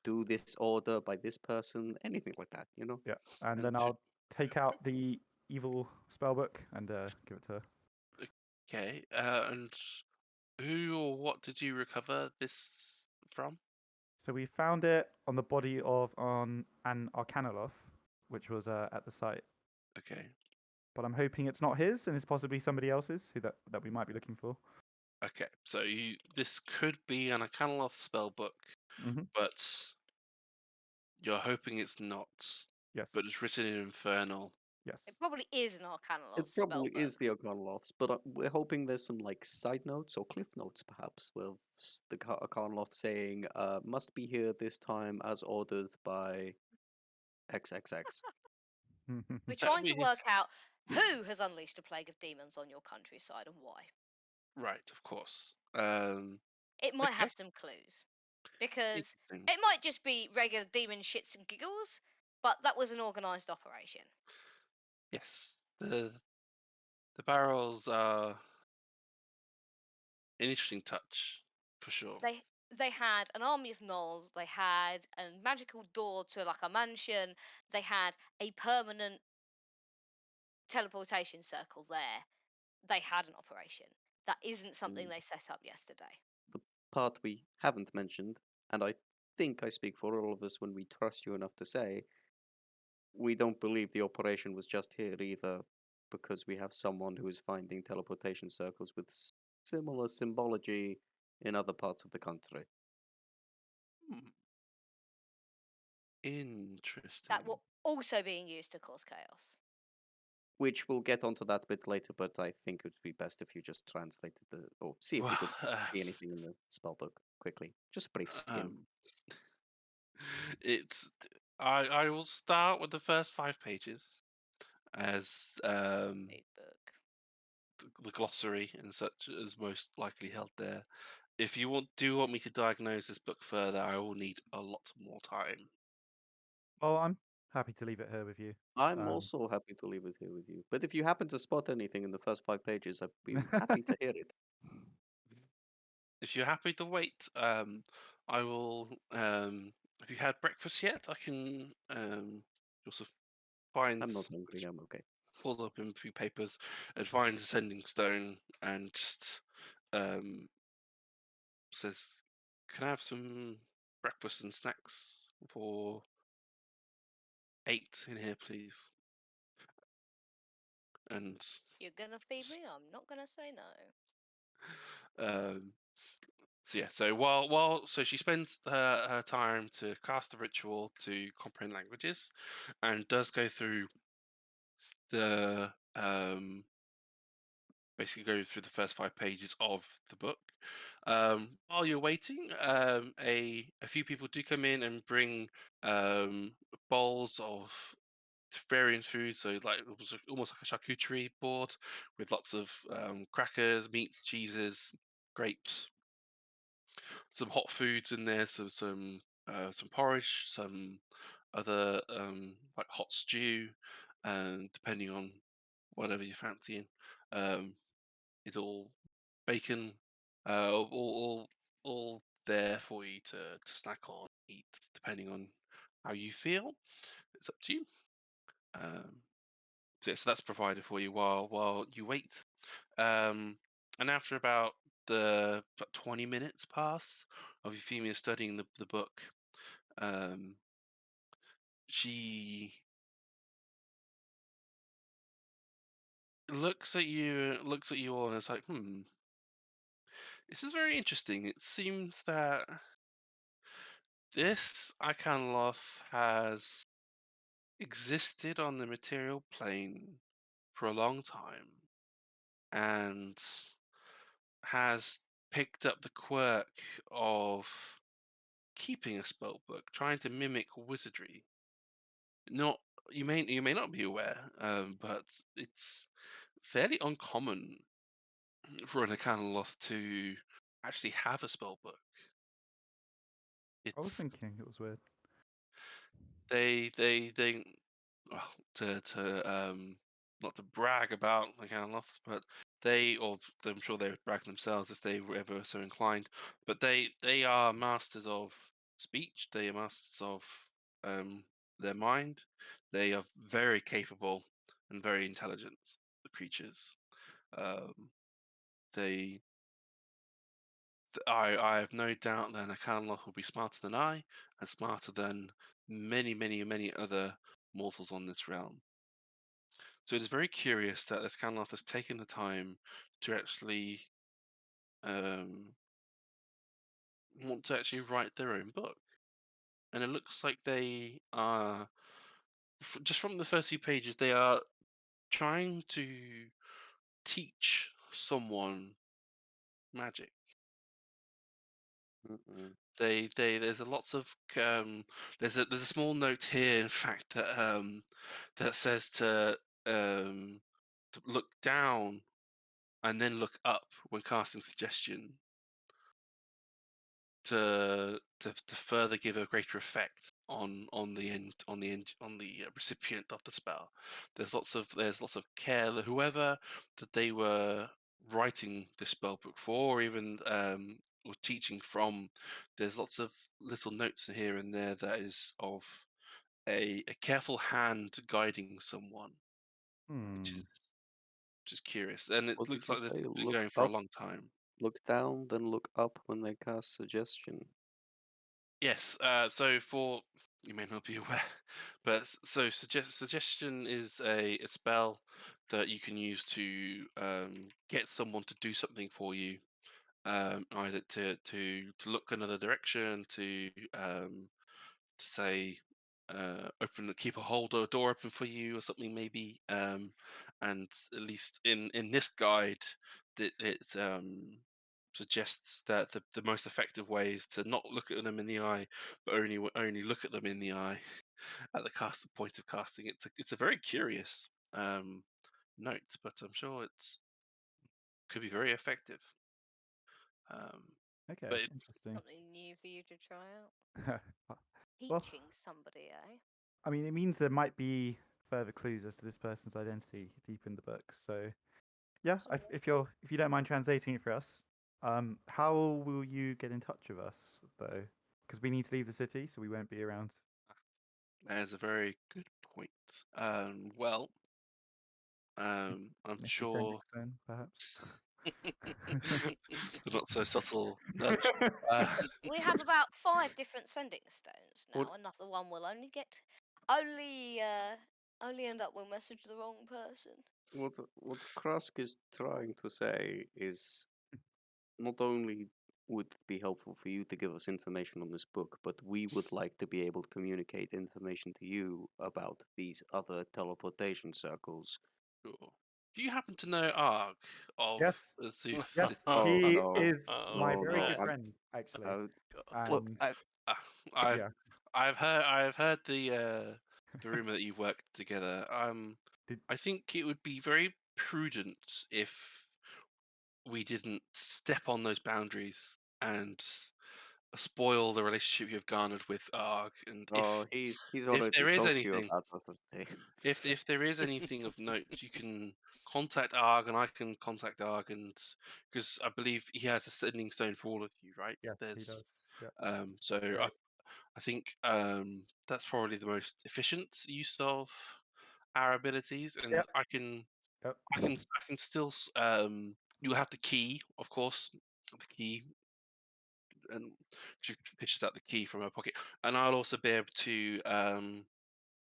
D: do this order by this person, anything like that, you know?
B: Yeah, and
A: And
B: then I'll take out the evil spellbook and give it to her.
A: okay? And who or what did you recover this from?
B: So we found it on the body of an Arcanoloth, which was at the site.
A: Okay.
B: But I'm hoping it's not his, and it's possibly somebody else's that we might be looking for.
A: Okay. So this could be an Arcanoloth spellbook, but you're hoping it's not.
B: Yes.
A: But it's written in Infernal.
B: Yes.
E: It probably is an Arcanoloth.
D: It probably is the Arcanoloths, but we're hoping there's some side notes or cliff notes, perhaps, with the Arcanoloth saying, "Must be here this time as ordered by XXX."
E: We're trying to work out who has unleashed a plague of demons on your countryside and why.
A: Right, of course.
E: It might have
A: Okay.
E: some clues. Because
A: Interesting.
E: it might just be regular demon shits and giggles, but that was an organised operation.
A: Yes, the barrels are an interesting touch, for sure.
E: They had an army of gnolls, they had a magical door to a mansion, they had a permanent teleportation circle there. They had an operation. That isn't something they set up yesterday.
D: The part we haven't mentioned, and I think I speak for all of us when we trust you enough to say, we don't believe the operation was just here either, because we have someone who is finding teleportation circles with similar symbology in other parts of the country.
A: Hmm. Interesting.
E: That will also being used to cause chaos.
D: Which we'll get onto that a bit later, but I think it would be best if you just translated or see if you
A: Well,
D: could see anything in the spellbook quickly. Just a brief skim.
A: It's I will start with the first 5 pages as
E: Big book.
A: the glossary and such as most likely held there. If you want me to diagnose this book further, I will need a lot more time.
B: Well, I'm happy to leave it here with you.
D: I'm also happy to leave it here with you. But if you happen to spot anything in the first 5 pages, I'd be happy to hear it.
A: If you're happy to wait, I will. Have you had breakfast yet? I can also find.
D: I'm not hungry, I'm okay.
A: Pull up in a few papers and find a sending stone and just says, "Can I have some breakfast and snacks for 8 in here, please?" And
E: You're gonna feed me? I'm not gonna say no.
A: so yeah, so so she spends her time to cast the ritual to comprehend languages, and does go through the basically go through the first 5 pages of the book. While you're waiting, a few people do come in and bring bowls of various foods. So like it was almost like a charcuterie board with lots of crackers, meats, cheeses, grapes, some hot foods in there. So some porridge, some other like hot stew, and depending on whatever you're fancying. It's all bacon, all there for you to snack on, eat, depending on how you feel. It's up to you. So that's provided for you while you wait. And after about 20 minutes pass of Euphemia studying the book, she looks at you all, and it's like, this is very interesting. It seems that this Icanloth has existed on the material plane for a long time and has picked up the quirk of keeping a spell book, trying to mimic wizardry. Not you may not be aware, but it's fairly uncommon for an Icanloth to actually have a spell book.
B: I was
A: It's
B: thinking it was weird.
A: they well, to not to brag about the Gandalfs, but I'm sure they would brag themselves if they were ever so inclined. But they are masters of speech. They are masters of their mind. They are very capable and very intelligent creatures. Um, they I have no doubt that a Canloth will be smarter than I, and smarter than many other mortals on this realm. So it is very curious that this Canloth has taken the time to actually want to actually write their own book. And it looks like they are, just from the first few pages, they are trying to teach someone magic. There's a lots of there's a small note here, in fact, that says to look down and then look up when casting suggestion to further give a greater effect on the recipient of the spell. There's lots of care that whoever that they were writing this spell book for, or even or teaching from, there's lots of little notes here and there that is of a careful hand guiding someone, which
B: Hmm.
A: is curious, and it
D: What did
A: looks
D: you
A: like they've
D: say?
A: been
D: Look
A: going for a
D: up,
A: long time.
D: look down, then look up when they cast suggestion.
A: Yes. So for you may not be aware, but suggestion is a spell that you can use to get someone to do something for you, either to look another direction, to say keep a door open for you or something maybe. And at least in this guide, that it suggests that the most effective way is to not look at them in the eye, but only look at them in the eye at the point of casting. It's a very curious note, but I'm sure could be very effective.
B: Okay,
A: But it's
B: interesting.
E: Something new for you to try out.
B: Well,
E: Teaching somebody, eh?
B: I mean, it means there might be further clues as to this person's identity deep in the book. So, yeah, if you don't mind translating it for us, how will you get in touch with us though? Because we need to leave the city, so we won't be around.
A: That's a very good point. Well, I'm
B: Mr.
A: sure
B: Sendingstone, perhaps.
A: the not so subtle nudge.
E: We have about 5 different sending stones now.
D: What-
E: Another one will only end up we'll message the wrong person.
D: What Krusk is trying to say is not only would it be helpful for you to give us information on this book, but we would like to be able to communicate information to you about these other teleportation circles.
A: Sure. Do you happen to know Arg of
B: Yes.
A: the Zeus?
B: Yes,
D: Oh,
B: he
D: no.
B: is my
D: Oh,
B: very
D: no.
B: good
D: I'm-
B: friend, actually.
D: Look,
B: And
A: I've
B: yeah.
A: I've heard the rumor that you've worked together.
B: Did-
A: I think it would be very prudent if we didn't step on those boundaries and spoil the relationship you've garnered with Arg. And
D: he's
A: if
D: already
A: there is
D: talked to you
A: anything,
D: about this, hasn't he?
A: if there is anything of note, you can contact Arg, and I can contact Arg, and because I believe he has a sending stone for all of you, right?
B: yes, he does. Yeah.
A: So
B: Great.
A: I think that's probably the most efficient use of our abilities, and
B: Yep.
A: I can still you'll have the key, of course, the key, and she fishes out the key from her pocket, and I'll also be able to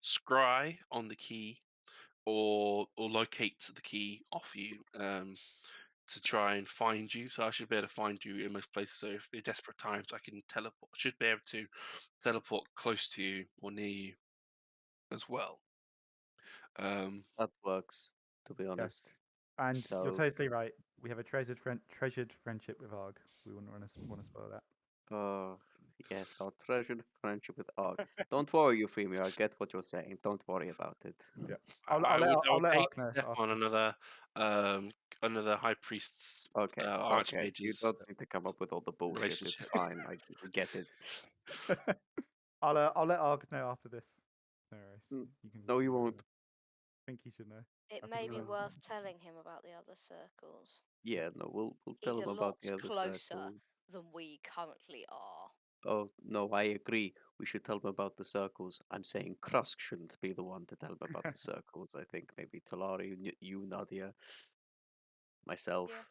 A: scry on the key or locate the key off you to try and find you. So I should be able to find you in most places. So if in desperate times, I can teleport. Should be able to teleport close to you or near you as well.
D: That works, to be
B: Yes.
D: honest.
B: And you're
D: So-
B: totally right. We have a treasured friendship with Arg. We wouldn't want to spoil that.
D: Yes, our treasured friendship with Arg. Don't worry, Euphemia, I get what you're saying. Don't worry about it.
B: Yeah.
A: I
B: I'll
A: would
B: let
A: hate
B: Arg know.
A: to step on
B: afterwards.
A: another high priest's
D: Okay, okay. You
A: archmage's
D: don't need to come up with all the bullshit. It's
A: relationship.
D: fine. I get it.
B: I'll let Arg know after this. No worries.
D: No, you
B: let him
D: won't.
B: know. I think he should know.
E: It
B: I
E: may
B: think
E: be
B: you'll-
E: worth telling him about the other circles
D: Yeah, no, we'll tell
E: He's
D: him
E: a
D: about
E: lot
D: the other
E: closer.
D: circles.
E: than we currently are.
D: Oh, no, I agree. We should tell him about the circles. I'm saying Krusk shouldn't be the one to tell him about the circles. I think maybe Talari, you, Nadia, myself.
E: Yeah.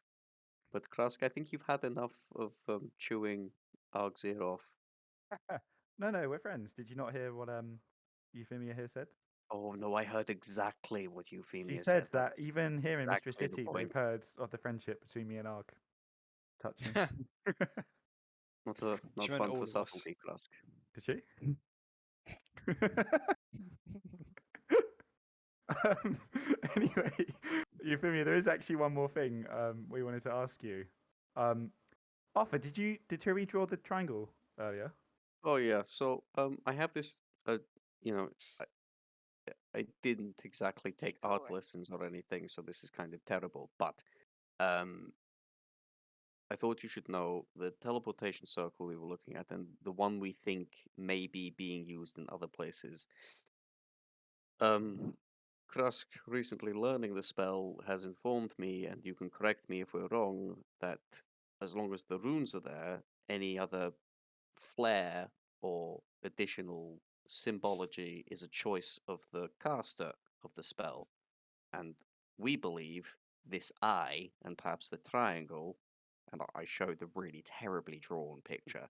D: But Krusk, I think you've had enough of chewing Arg's ear off.
B: No, we're friends. Did you not hear what Euphemia here said?
D: Oh, no, I heard exactly what Euphemia
B: She said that
D: That's
B: even here in
D: exactly
B: Mystery
D: the
B: City,
D: point.
B: we've heard of the friendship between me and Arg. Touching.
D: Not
F: She meant
D: one
F: all
D: for
F: of us.
D: subtlety, Krusk.
B: Did she? Anyway, Euphemia, there is actually one more thing we wanted to ask you. Arthur, did Turi draw the triangle earlier?
D: Oh yeah, so I have this you know, I didn't exactly take art
E: Alright.
D: lessons or anything, so this is kind of terrible, but I thought you should know the teleportation circle we were looking at and the one we think may be being used in other places. Krusk, recently learning the spell, has informed me, and you can correct me if we're wrong, that as long as the runes are there, any other flair or additional symbology is a choice of the caster of the spell. And we believe this eye and perhaps the triangle, and I showed the really terribly drawn picture.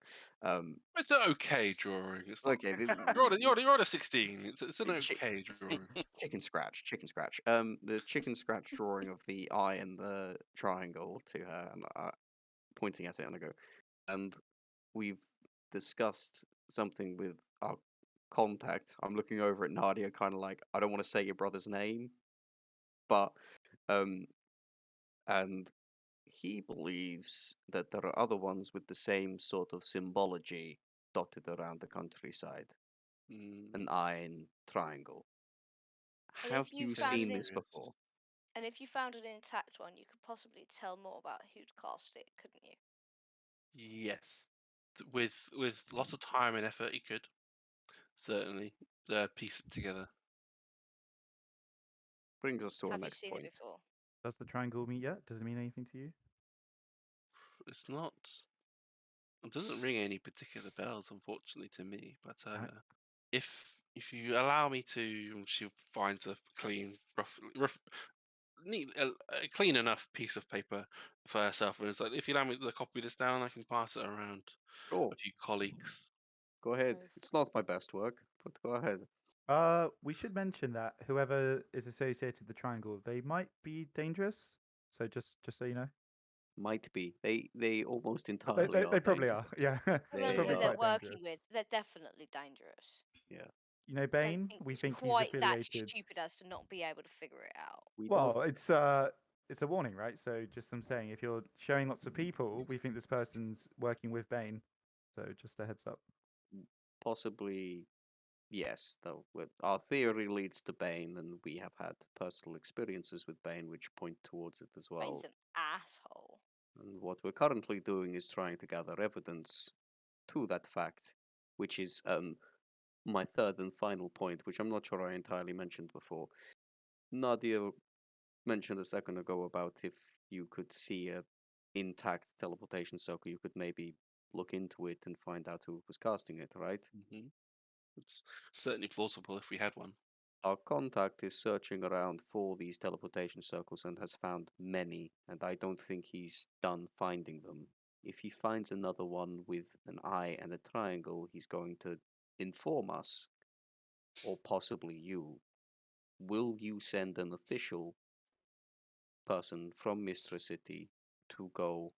A: It's an okay drawing. It's not.
D: Okay,
A: You're on a 16. It's an
D: Chi-
A: okay drawing.
D: chicken scratch. The chicken scratch drawing of the eye and the triangle to her, and pointing at it, and I go, and we've discussed something with our contact. I'm looking over at Nadia, kind of like, I don't want to say your brother's name, but and he believes that there are other ones with the same sort of symbology dotted around the countryside, an eye and triangle.
E: And
D: Have
E: if you
D: you
E: found
D: seen
E: it
D: this
E: in-
D: before?
E: And if you found an intact one, you could possibly tell more about who'd cast it, couldn't you?
A: Yes. With lots of time and effort, you could certainly piece it together.
D: Brings us to our
E: Have you
D: next
E: seen
D: point.
E: it before?
B: Does the triangle mean yet? Does it mean anything to you?
A: It's not. It doesn't ring any particular bells, unfortunately, to me. But
B: Right.
A: if you allow me to, she finds a clean, neat, a clean enough piece of paper for herself, and it's like, if you allow me to copy this down, I can pass it around
D: Sure,
A: a few colleagues.
D: go ahead.
E: Go
D: It's not my best work, but go ahead.
B: We should mention that whoever is associated with the triangle, they might be dangerous. So just so you know,
D: Might be. They almost entirely
B: they
D: are
B: probably are.
D: dangerous.
B: Yeah,
E: Depends
B: probably
E: who they're
B: quite
E: working
B: dangerous.
E: with. They're definitely dangerous.
D: Yeah.
B: You know,
E: I don't
B: Bane.
E: think
B: We
E: he's
B: think he's
E: quite that
B: affiliated.
E: stupid as to not be able to figure it out.
D: We don't.
B: Well, it's a warning, right? So just I'm saying, if you're showing lots of people, we think this person's working with Bane. So just a heads up.
D: Possibly, yes. Though with our theory leads to Bane, and we have had personal experiences with Bane which point towards it as well.
E: Bane's an asshole.
D: And what we're currently doing is trying to gather evidence to that fact, which is my third and final point, which I'm not sure I entirely mentioned before. Nadia mentioned a second ago about if you could see a intact teleportation circle, you could maybe look into it and find out who was casting it, right?
A: It's certainly plausible if we had one.
D: Our contact is searching around for these teleportation circles and has found many, and I don't think he's done finding them. If he finds another one with an eye and a triangle, he's going to inform us, or possibly you. Will you send an official person from Mystra City to go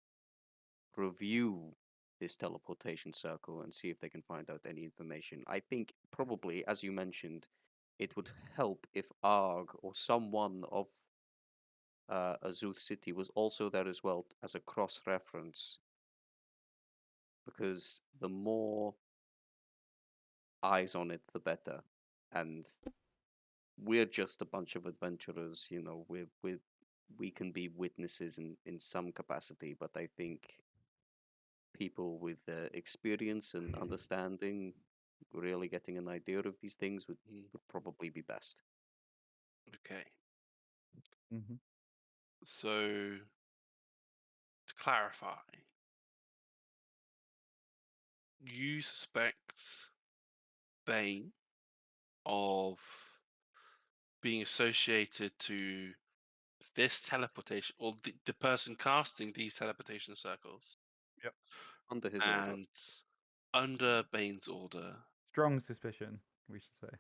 D: review this teleportation circle and see if they can find out any information? I think probably, as you mentioned, it would help if Arg or someone of Azuth City was also there as well as a cross reference, because the more eyes on it, the better. And we're just a bunch of adventurers, you know. We can be witnesses in some capacity, but I think people with experience and understanding, really getting an idea of these things would probably be best.
A: Okay.
B: Mm-hmm.
A: So to clarify, you suspect Bane of being associated to this teleportation, or the person casting these teleportation circles,
D: Under his order.
A: and under Bane's order,
B: Strong suspicion, we should say.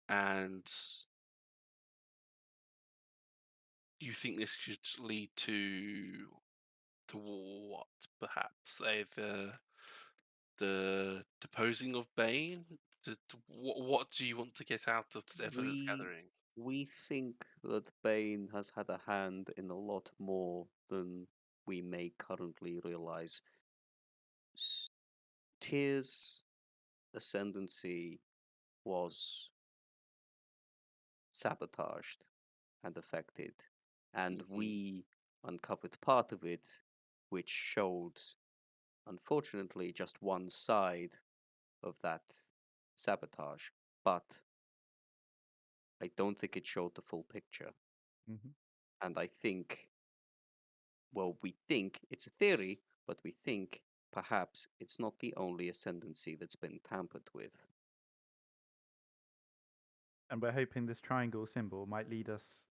A: and you think this should lead to what? Perhaps the deposing of Bane. What do you want to get out of this evidence gathering?
D: We think that Bane has had a hand in a lot more than we may currently realize. Tyr's ascendancy was sabotaged and affected, and we uncovered part of it, which showed, unfortunately, just one side of that sabotage, but I don't think it showed the full picture.
B: Mm-hmm.
D: And I think, well, we think it's a theory, but we think perhaps it's not the only ascendancy that's been tampered with.
B: And we're hoping this triangle symbol might lead us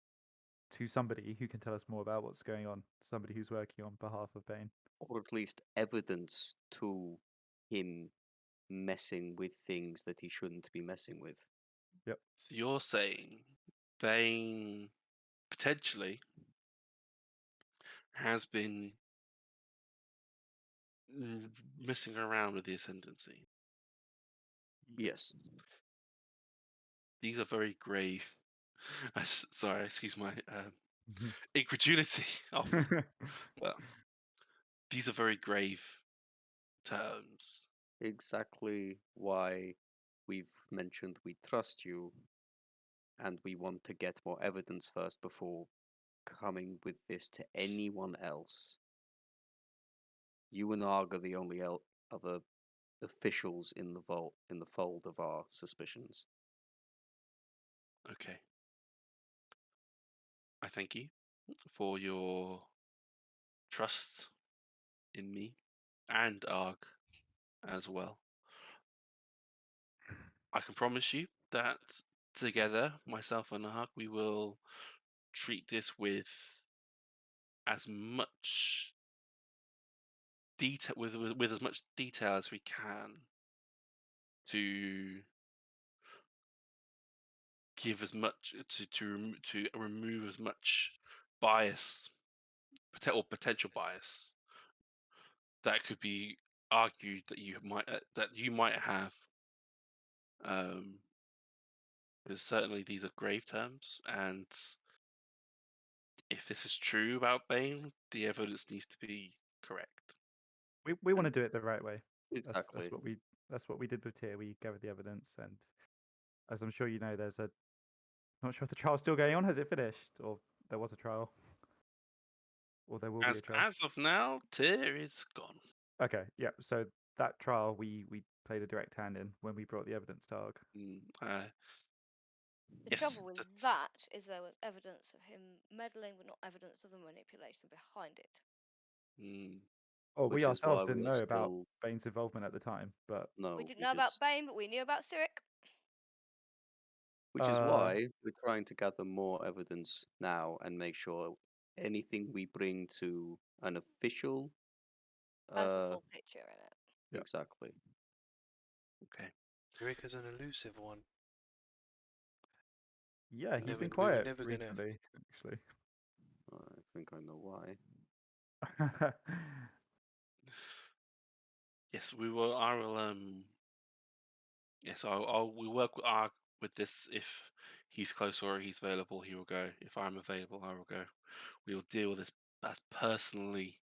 B: to somebody who can tell us more about what's going on. Somebody who's working on behalf of Bane.
D: Or at least evidence to him messing with things that he shouldn't be messing with.
A: So you're saying Bane potentially has been messing around with the ascendancy.
D: Yes.
A: These are very grave. Sorry, excuse my incredulity. Well, these are very grave terms.
D: Exactly why we've mentioned we trust you, and we want to get more evidence first before coming with this to anyone else. You and Arg are the only other officials in the fold of our suspicions.
A: Okay. I thank you for your trust in me and Arg as well. I can promise you that together, myself and Arg, we will treat this with as much detail, with as much detail as we can, to give as much to remove as much bias or potential bias that could be argued that you might have. Because certainly these are grave terms, and if this is true about Bane, the evidence needs to be correct.
B: We want to do it the right way.
D: Exactly.
B: That's what we did with Tyr. We gathered the evidence, and as I'm sure you know, there's a. Not sure if the trial's still going on. Has it finished, or there was a trial, or there will be a trial?
A: As of now, Tyr is gone.
B: Okay, yeah. So that trial we played a direct hand in when we brought the evidence to Arg.
E: The trouble with that is there was evidence of him meddling, but not evidence of the manipulation behind it.
B: Oh,
D: Which
B: we
D: is
B: ourselves
D: why
B: didn't
D: we're
B: know about
D: still-
B: Bane's involvement at the time, but
D: No,
E: We didn't know about Bane, but we knew about Cleric.
D: which is why we're trying to gather more evidence now and make sure anything we bring to an official
E: Has the full picture in it.
B: Yeah.
D: Exactly.
A: Okay.
C: Cleric is an elusive one.
B: yeah, he's
C: never-
B: been
C: we were
B: quiet
C: never gonna-
B: recently, actually.
D: I think I know why.
A: Yes, we will. I will. Yes, we work with Arg with this. If he's close or he's available, he will go. If I'm available, I will go. We will deal with this as personally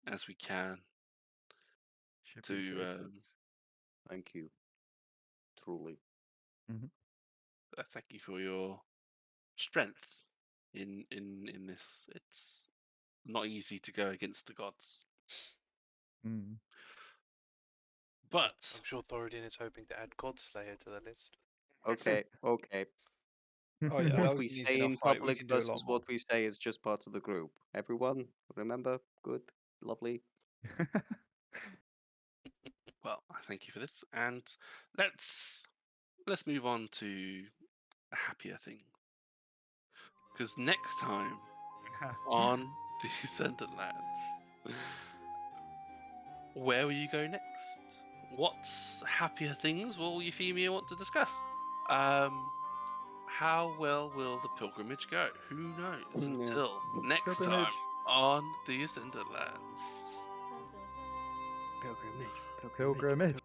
A: as we can.
D: Thank you. Truly.
A: Thank you for your strength in this. It's not easy to go against the gods. But
C: I'm sure Thoradin is hoping to add Godslayer to the list.
D: Okay, okay.
F: Oh yeah, that
D: What
F: was
D: we
F: an easy
D: say
F: enough
D: in
F: fight. We
D: public
F: can do a
D: versus
F: lot more.
D: what we say is just part of the group. Everyone, remember? Good, lovely.
A: well, I thank you for this, and let's move on to a happier thing. Because next time on the Ascendant Lands, where will you go next? What happier things will Euphemia want to discuss? How well will the pilgrimage go? Who knows?
D: Yeah.
A: Until next
B: Pilgrimage.
A: time on the Ascendant Lands.
D: Pilgrimage.
B: Pilgrimage.